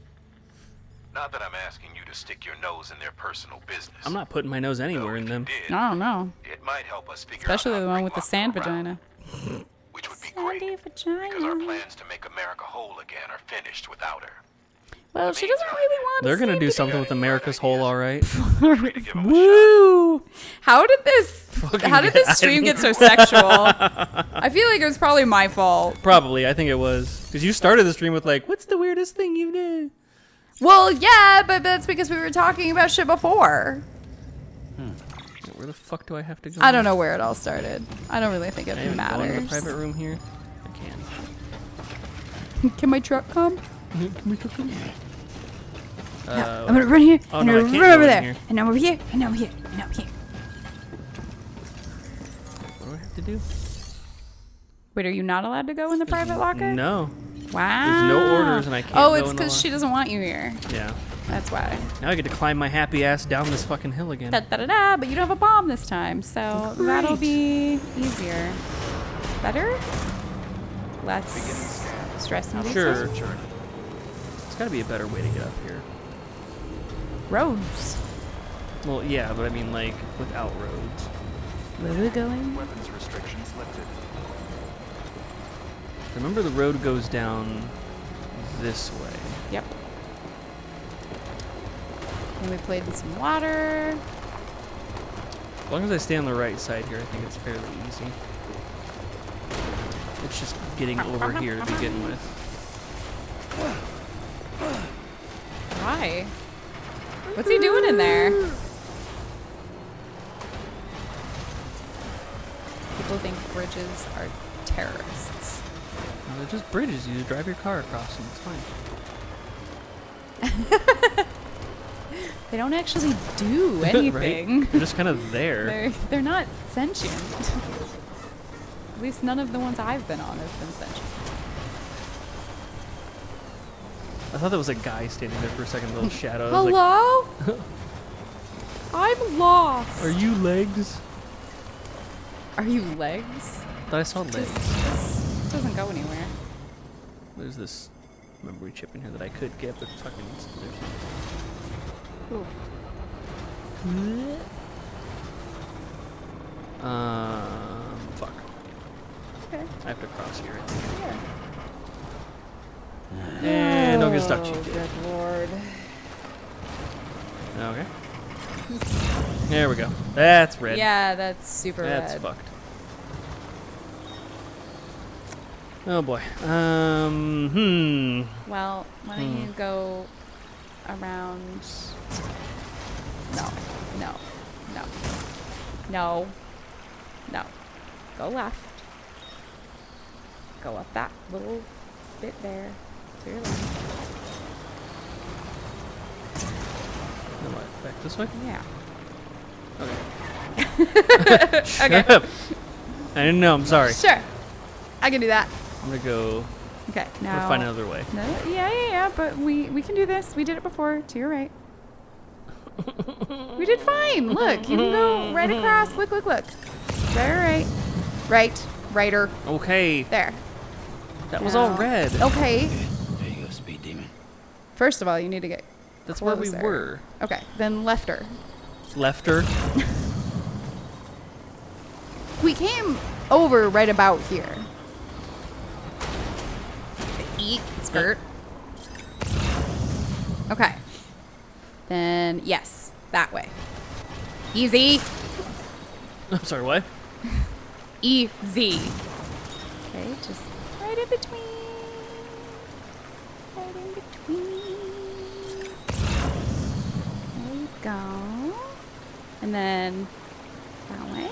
Not that I'm asking you to stick your nose in their personal business. I'm not putting my nose anywhere in them. I don't know. It might help us figure Especially out the how one to with the bring sand Mafia around, vagina. which would be Sandy great. vagina. Because our plans to make America whole again are finished without her. Well, she doesn't really want They're gonna sand do something with America's whole, all right. Free to give 'em a shot. Woo! How did this I stream don't get so sexual? I feel like it was probably my fault. Probably, I think it was because you started the stream with like, "What's the weirdest thing you've done?" Well, yeah, but that's because we were talking about shit before. Where the fuck do I have to go? I don't know where it all started. I don't really think it Can I even go into the matters. private room here? I can. Can my truck come? Can we cook them? I'm gonna run here, Oh, and no, I I'm can't run go over in there, here. and I'm over here, and I'm here, and I'm here. What do I have to do? Wait, are you not allowed to go in the private locker? No. Wow. There's no orders, and I can't Oh, go it's in the because she doesn't want you here. Yeah. That's why. Now I get to climb my happy ass down this fucking hill again. Da, da, da, da, but you don't have a bomb this time, so that'll be easier. Better? Less stress inducing? Sure. There's got to be a better way to get up here. Roads. Well, yeah, but I mean, like, without roads. Where are we going? Weapons restrictions lifted. Remember, the road goes down this way. Yep. And we played in some water. As long as I stay on the right side here, I think it's fairly easy. It's just getting over here to begin with. Why? What's he doing in there? People think bridges are terrorists. No, they're just bridges. You just drive your car across them. It's fine. They don't actually do anything. Right? They're just kind of there. They're not sentient. At least none of the ones I've been on have been sentient. I thought that was a guy standing there for a second, a little shadow. I was Hello? I'm lost. Are you legs? Are you legs? I thought I saw legs. This doesn't go anywhere. There's this memory chip in here that I could get, but fucking. Ooh. Fuck. Okay. I have to cross here, I think. Yeah. And don't get stuck, you did. Good lord. Okay. There we go. That's red. Yeah, that's super That's red. fucked. Oh boy. Well, why don't you go around? No. No. No. No. No. Go left. Go up that little bit there. To your left. No, what, back this way? Yeah. Okay. Shut up. I didn't know. I'm sorry. Sure. I can do that. I'm gonna go. Okay. I'm Now. gonna find another way. No, yeah. But we can do this. We did it before. To your right. We did fine. Look, you can go right across. Look. Right. Righter. Okay. There. That was all red. Okay. There you go, speed demon. First of all, you need to get That's where we closer. were. Okay, then lefter. Lefter. We came over right about here. Eat skirt. Okay. Then yes, that way. Easy. I'm sorry, what? Easy. Okay, just right in between. Right in between. There you go. And then that way.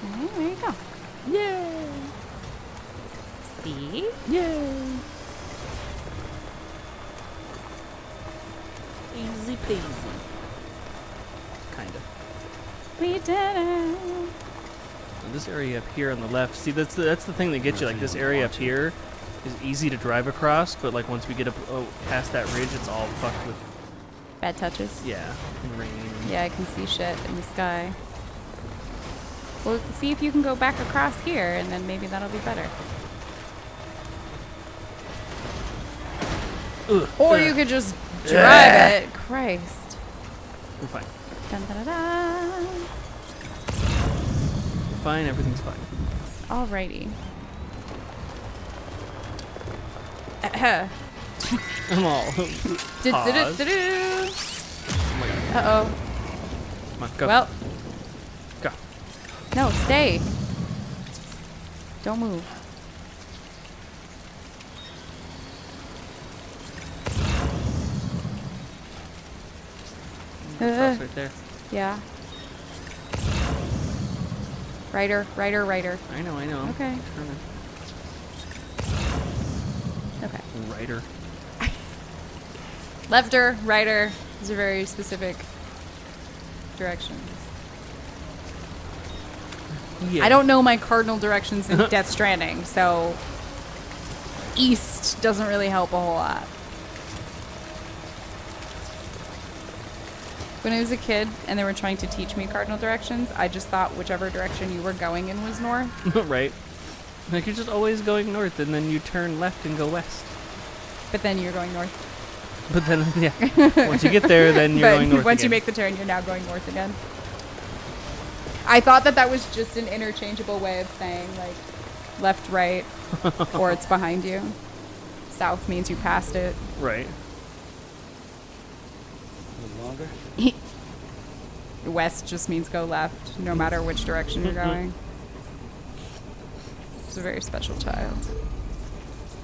Okay, there you go. Yay! See? Yay! Easy peasy. Kinda. We did it. This area up here on the left. See, that's the thing that gets you. Like this area up here is easy to drive across, but like once we get up past that ridge, it's all fucked with. Bad touches. Yeah, and rain. Yeah, I can see shit in the sky. Well, see if you can go back across here, and then maybe that'll be better. Or you could just drive it. Christ. We're fine. Dun, dun, dun, dun. We're fine. Everything's fine. Alrighty. I'm all. Pause. Oh my god. Uh-oh. Come on, go. Well, Go. no, stay. Don't move. Cross right there. Yeah. Rider. I know. Okay. Turning. Okay. Rider. Lefter, righter. These are very specific directions. Yeah. I don't know my cardinal directions in Death Stranding, so east doesn't really help a whole lot. When I was a kid and they were trying to teach me cardinal directions, I just thought whichever direction you were going in was north. Right. Like you're just always going north, and then you turn left and go west. But then you're going north. But then, yeah, once you get there, then you're going north once you again. make the turn, you're now going north again. I thought that was just an interchangeable way of saying, like, left, right, or it's behind you. South means you passed it. Right. A little longer? West just means go left, no matter which direction you're going. It's a very special child.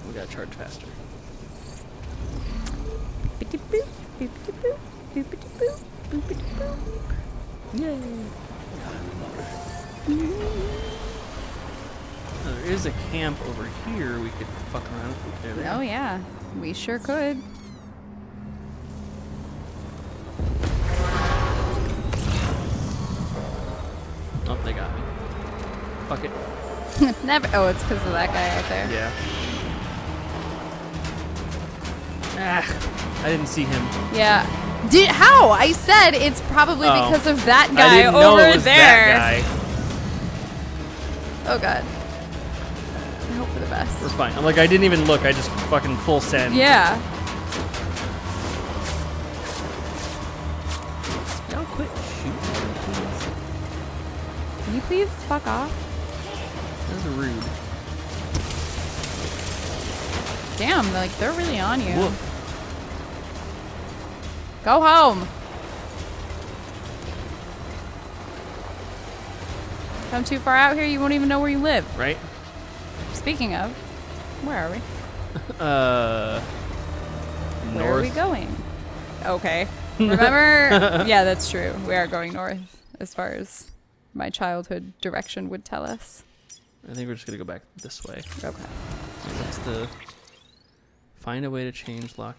We gotta charge faster. Boop-a-dee-boop, boop-a-dee-boop, boop-a-dee-boop, boop-a-dee-boop. Yay. There is a camp over here we could fuck around if we did. Oh yeah, we sure could. Oh, they got me. Fuck it. Never. Oh, it's because of that guy out there. Yeah. Ah, I didn't see him. Yeah. How? I said it's probably Oh. because of that I guy didn't know over it was there. that guy. Oh god. I hope for the best. We're fine. I'm like, I didn't even look. I just fucking full send. Yeah. Y'all quit shooting, please. Can you please fuck off? That's rude. Damn, like they're really on you. Woof. Go home. Come too far out here, you won't even know where you live. Right? Speaking of, where are we? Where are we North. going? Okay. Remember? Yeah, that's true. We are going north, as far as my childhood direction would tell us. I think we're just gonna go back this way. Okay. What's the... Find a way to change lock.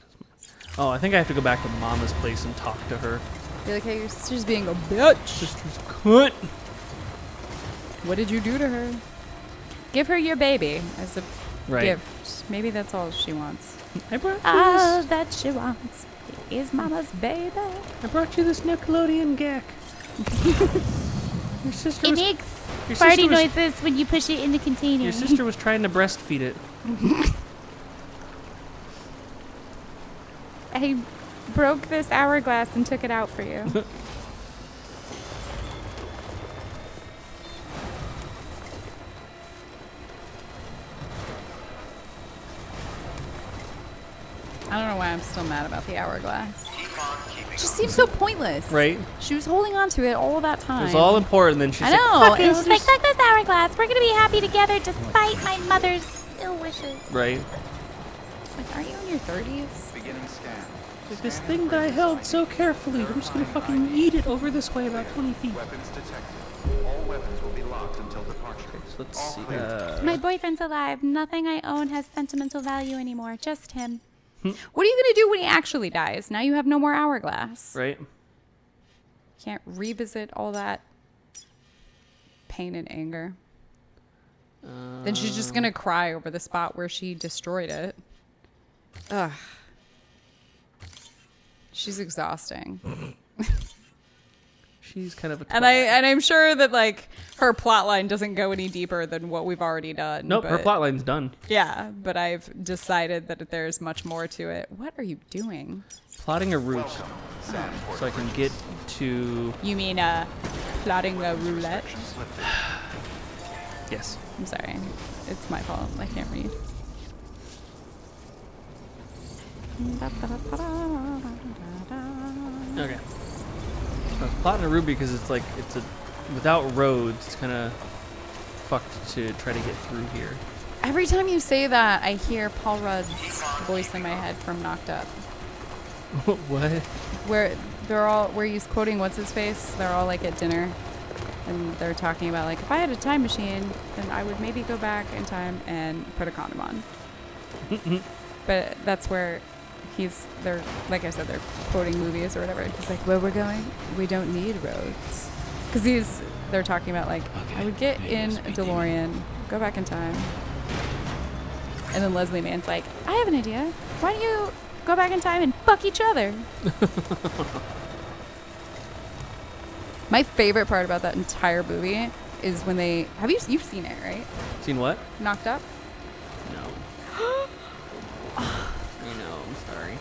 Oh, I think I have to go back to Mama's place and talk to her. You're like, hey, your sister's being a bitch. Sister's cunt. What did you do to her? Give her your baby as a Right. gift. Maybe that's all she wants. I brought you All this. that she wants is Mama's baby. I brought you this Nickelodeon gack. Your sister It was. makes Your farty sister was, noises when you push it in the container. your sister was trying to breastfeed it. I broke this hourglass and took it out for you. I don't know why I'm still mad about the hourglass. It just seems so pointless. Right? She was holding on to it all that time. It was all important. Then she's I like, know. "Fuck it, And I'll she's like, just-" fuck this hourglass. We're gonna be happy together despite my mother's ill wishes. Right. Like, are you in your 30s? Beginning scan. Like this thing that I held so carefully. I'm just gonna fucking eat it over this way about 20 feet. Weapons detected. All weapons will be locked until departure. So let's All see. clear. My boyfriend's alive. Nothing I own has sentimental value anymore. Just him. What are you going to do when he actually dies? Now you have no more hourglass. Right. Can't revisit all that pain and anger. Then she's just going to cry over the spot where she destroyed it. Ugh. She's exhausting. She's kind of a twat. And I'm sure that like her plot line doesn't go any deeper than what we've already done. Nope, her but- plot line's done. Yeah, but I've decided that there's much more to it. What are you doing? Plotting a route so I can get to... You mean plotting a roulette? Yes. I'm sorry. It's my fault. I can't read. Okay. I was plotting a route because it's like, without roads, it's kind of fucked to try to get through here. Every time you say that, I hear Paul Rudd's voice in my head from Knocked Up. What? Where he's quoting what's his face. They're all like at dinner, and they're talking about like, if I had a time machine, then I would maybe go back in time and put a condom on. But that's where they're like I said, they're quoting movies or whatever. He's like, where we're going, we don't need roads, because they're talking about like, I would get in a DeLorean, go back in time, and then Leslie Mann's like, I have an idea. Why don't you go back in time and fuck each other? My favorite part about that entire movie is when you've seen it, right? Seen what? Knocked Up? No. I know, I'm sorry.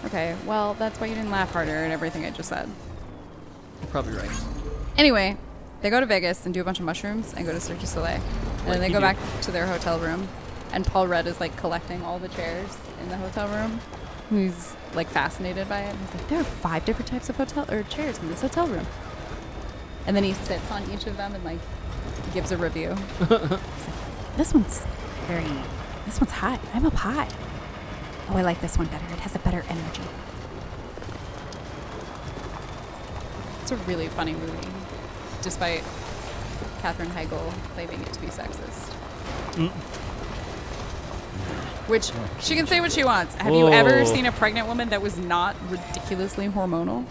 Okay, well, that's why you didn't laugh harder and everything I just said. You're probably right. Anyway, they go to Vegas and do a bunch of mushrooms and go to Cirque du Soleil. And then they go back to their hotel room, and Paul Rudd is like collecting all the chairs in the hotel room. He's like fascinated by it. He's like, there are 5 different types of chairs in this hotel room. And then he sits on each of them and like gives a review. He's like, this one's high. I'm up high. Oh, I like this one better. It has a better energy. It's a really funny movie, despite Katherine Heigl claiming it to be sexist. Which, she can say what she wants. Have you ever seen a pregnant woman that was not ridiculously hormonal?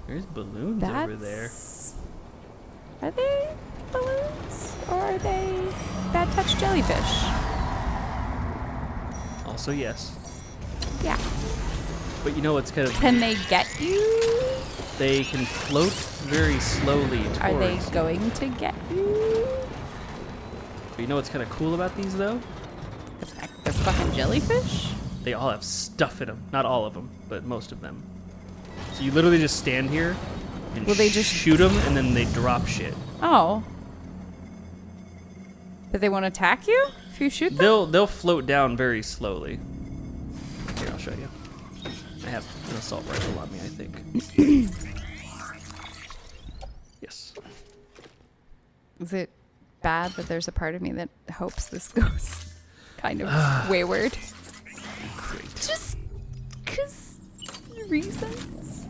There's balloons over there. Are they balloons? Or are they bad touch jellyfish? Also, yes. Yeah. But you know what's kind of... Can they get you? They can float very slowly towards Are they you. going to get you? But you know what's kind of cool about these, though? They're fucking jellyfish? They all have stuff in them. Not all of them, but most of them. So you literally just stand here and shoot them, and then they drop shit. Oh. But they won't attack you if you shoot them? They'll float down very slowly. Here, I'll show you. I have an assault rifle on me, I think. Yes. Is it bad that there's a part of me that hopes this goes kind of wayward? Great. Just because reasons?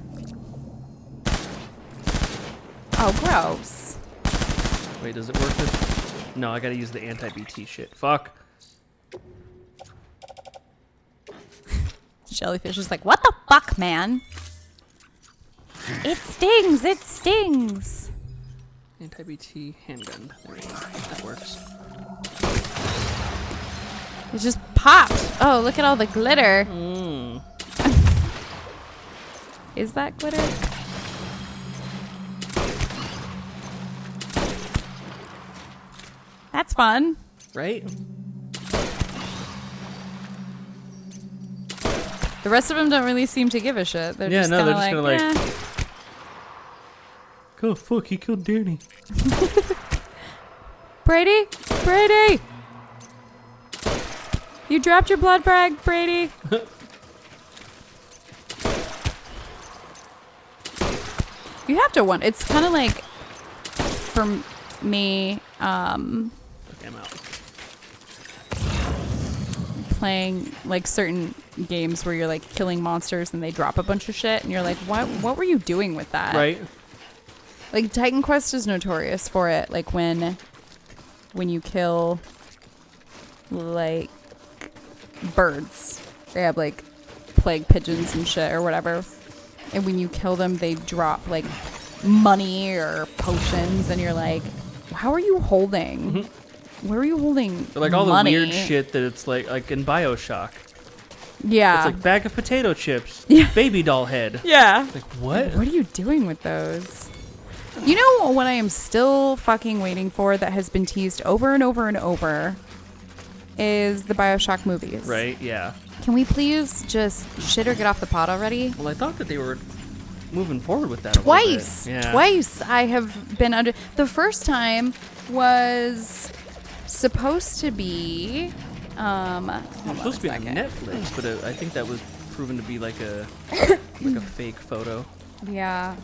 Oh, gross. Wait, does it work with... No, I gotta use the anti-BT shit. Fuck. Jellyfish is like, what the fuck, man? It stings, it stings. Anti-BT handgun. There we go. That works. It just popped. Oh, look at all the glitter. Is that glitter? That's fun. Right? The rest of them don't really seem to give a shit. They're just they're kind of just like, gonna oh, fuck, he killed Danny. Brady? Brady! You dropped your blood bag, Brady. You have to want. It's kind of like, for me, Okay, I'm out. playing like certain games where you're like killing monsters and they drop a bunch of shit and you're like, what were you doing with that? Right? Like Titan Quest is notorious for it. Like when you kill like birds, they have like plague pigeons and shit or whatever. And when you kill them, they drop like money or potions, and you're like, how are you holding? Where are you holding But like all money? the weird shit that it's like in BioShock. Yeah. It's like bag of potato chips, Yeah. baby doll head. Yeah. Like, what? What are you doing with those? You know what I am still fucking waiting for that has been teased over and over and over is the BioShock movies. Right, yeah. Can we please just shit or get off the pot already? Well, I thought that they were moving forward with that a little Twice. bit. Yeah. Twice I have been under. The first time was supposed to be. It's supposed to be on Netflix, but I think that was proven to be like a fake photo. Yeah.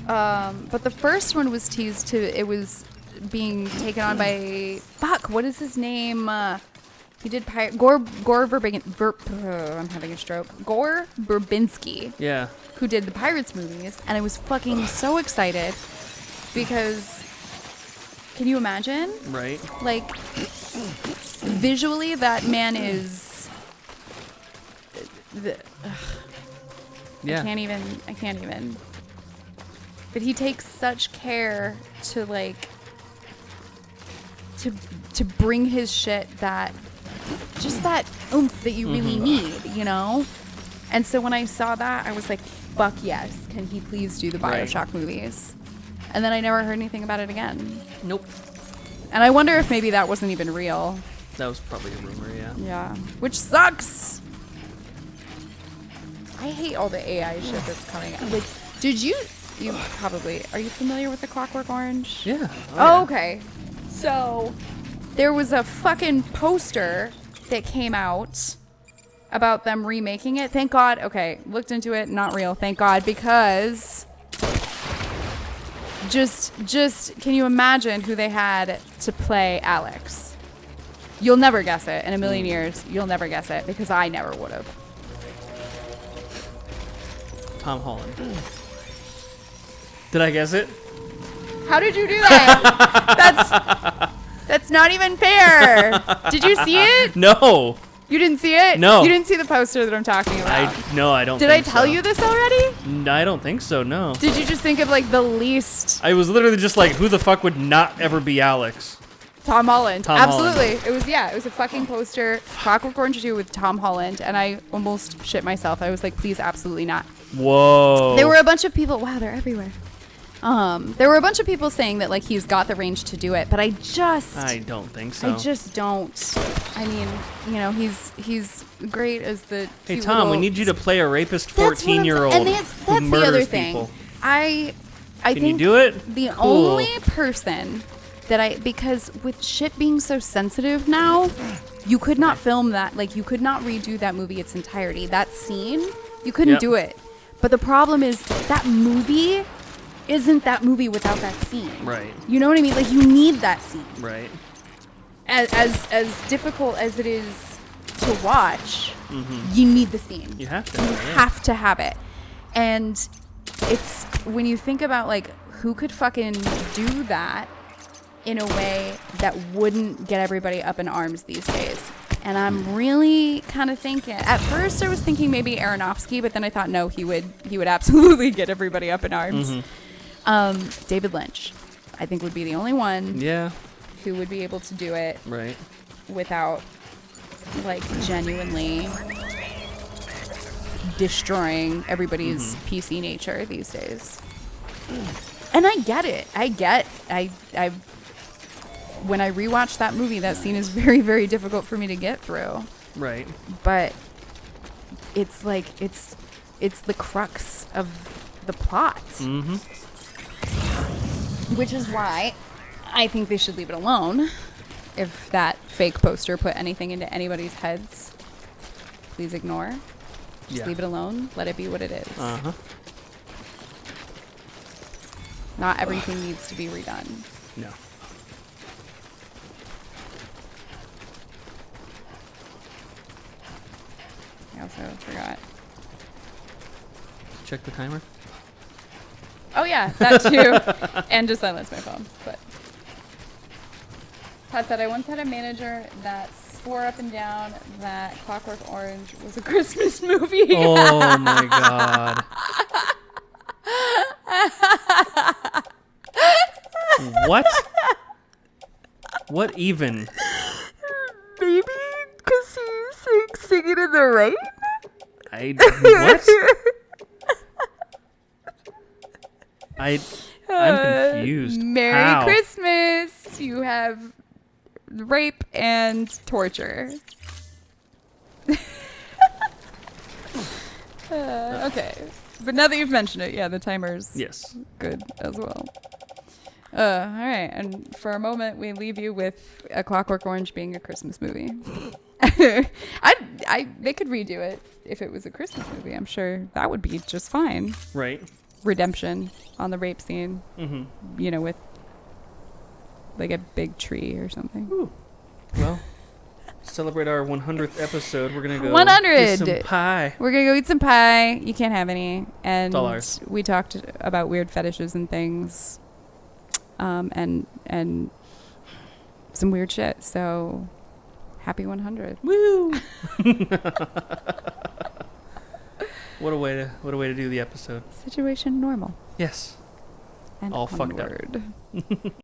But the first one was teased to. It was being taken on by what is his name? He did Gore Verbinski. I'm having a stroke. Gore Verbinski. Yeah. Who did the Pirates movies, and I was fucking so excited because can you imagine? Right. Like visually, that man is. Yeah. I can't even. But he takes such care to like to bring his shit that just that oomph that you really need, you know? And so when I saw that, I was like, fuck yes, can he please do the BioShock movies? And then I never heard anything about it again. Nope. And I wonder if maybe that wasn't even real. That was probably a rumor, yeah. Yeah. Which sucks. I hate all the AI shit that's coming out. Like, you probably, are you familiar with the Clockwork Orange? Yeah. Oh, okay. So, there was a fucking poster that came out about them remaking it. Thank God. Okay, looked into it. Not real. Thank God, because just can you imagine who they had to play Alex? You'll never guess it. In a million years, you'll never guess it because I never would have. Tom Holland. Did I guess it? How did you do that? That's not even fair. Did you see it? No. You didn't see it? No. You didn't see the poster that I'm talking about? I don't Did think I tell you this already? No, I don't think so, no. Did you just think of like the least? I was literally just like, who the fuck would not ever be Alex? Tom Holland. Tom Absolutely. Holland. It was a fucking poster, Clockwork Orange 2 with Tom Holland, and I almost shit myself. I was like, please, absolutely not. Whoa. There were a bunch of people, wow, they're everywhere. There were a bunch of people saying that like he's got the range to do it, but I don't think so. I just don't. I mean, you know, he's great as the Hey Tom, we need you to play a rapist 14-year-old and that's who murders the other thing. people. I Can think you do it? the Cool. only person that because with shit being so sensitive now, you could not film that, like you could not redo that movie its entirety. That scene, you couldn't do it. But the problem is that movie isn't that movie without that scene. Right. You know what I mean? Like you need that scene. Right. As difficult as it is to watch, you need the scene. You have to. You have to have it. And it's when you think about like who could fucking do that in a way that wouldn't get everybody up in arms these days. And I'm really kind of thinking, at first I was thinking maybe Aronofsky, but then I thought no, he would absolutely get everybody up in arms. David Lynch, I think, would be the only one who would be able to do it without like genuinely destroying everybody's PC nature these days. And I get it. I when I rewatch that movie, that scene is very, very difficult for me to get through. Right. But it's like it's the crux of the plot. Which is why I think they should leave it alone. If that fake poster put anything into anybody's heads, please ignore. Just leave it alone. Let it be what it is. Not everything needs to be redone. No. I also forgot. Check the timer. Oh yeah, that too. And to silence my phone. But Todd said, I once had a manager that swore up and down that Clockwork Orange was a Christmas movie. Oh my god. What? What even? Maybe because he's singing in the rain? What? I'm confused. Merry How? Christmas! You have rape and torture. Okay. But now that you've mentioned it, yeah, the timer's good as well. All right. And for a moment, we leave you with A Clockwork Orange being a Christmas movie. They could redo it if it was a Christmas movie. I'm sure that would be just fine. Right. Redemption on the rape scene. Mm-hmm. You know, with like a big tree or something. Ooh. Well, celebrate our 100th episode. We're gonna go 100. Get some pie. We're gonna go eat some pie. You can't have any. And It's all ours. we talked about weird fetishes and things, and some weird shit. So happy 100. Woo! What a way to do the episode. Situation normal. Yes. And all fucked up. onward.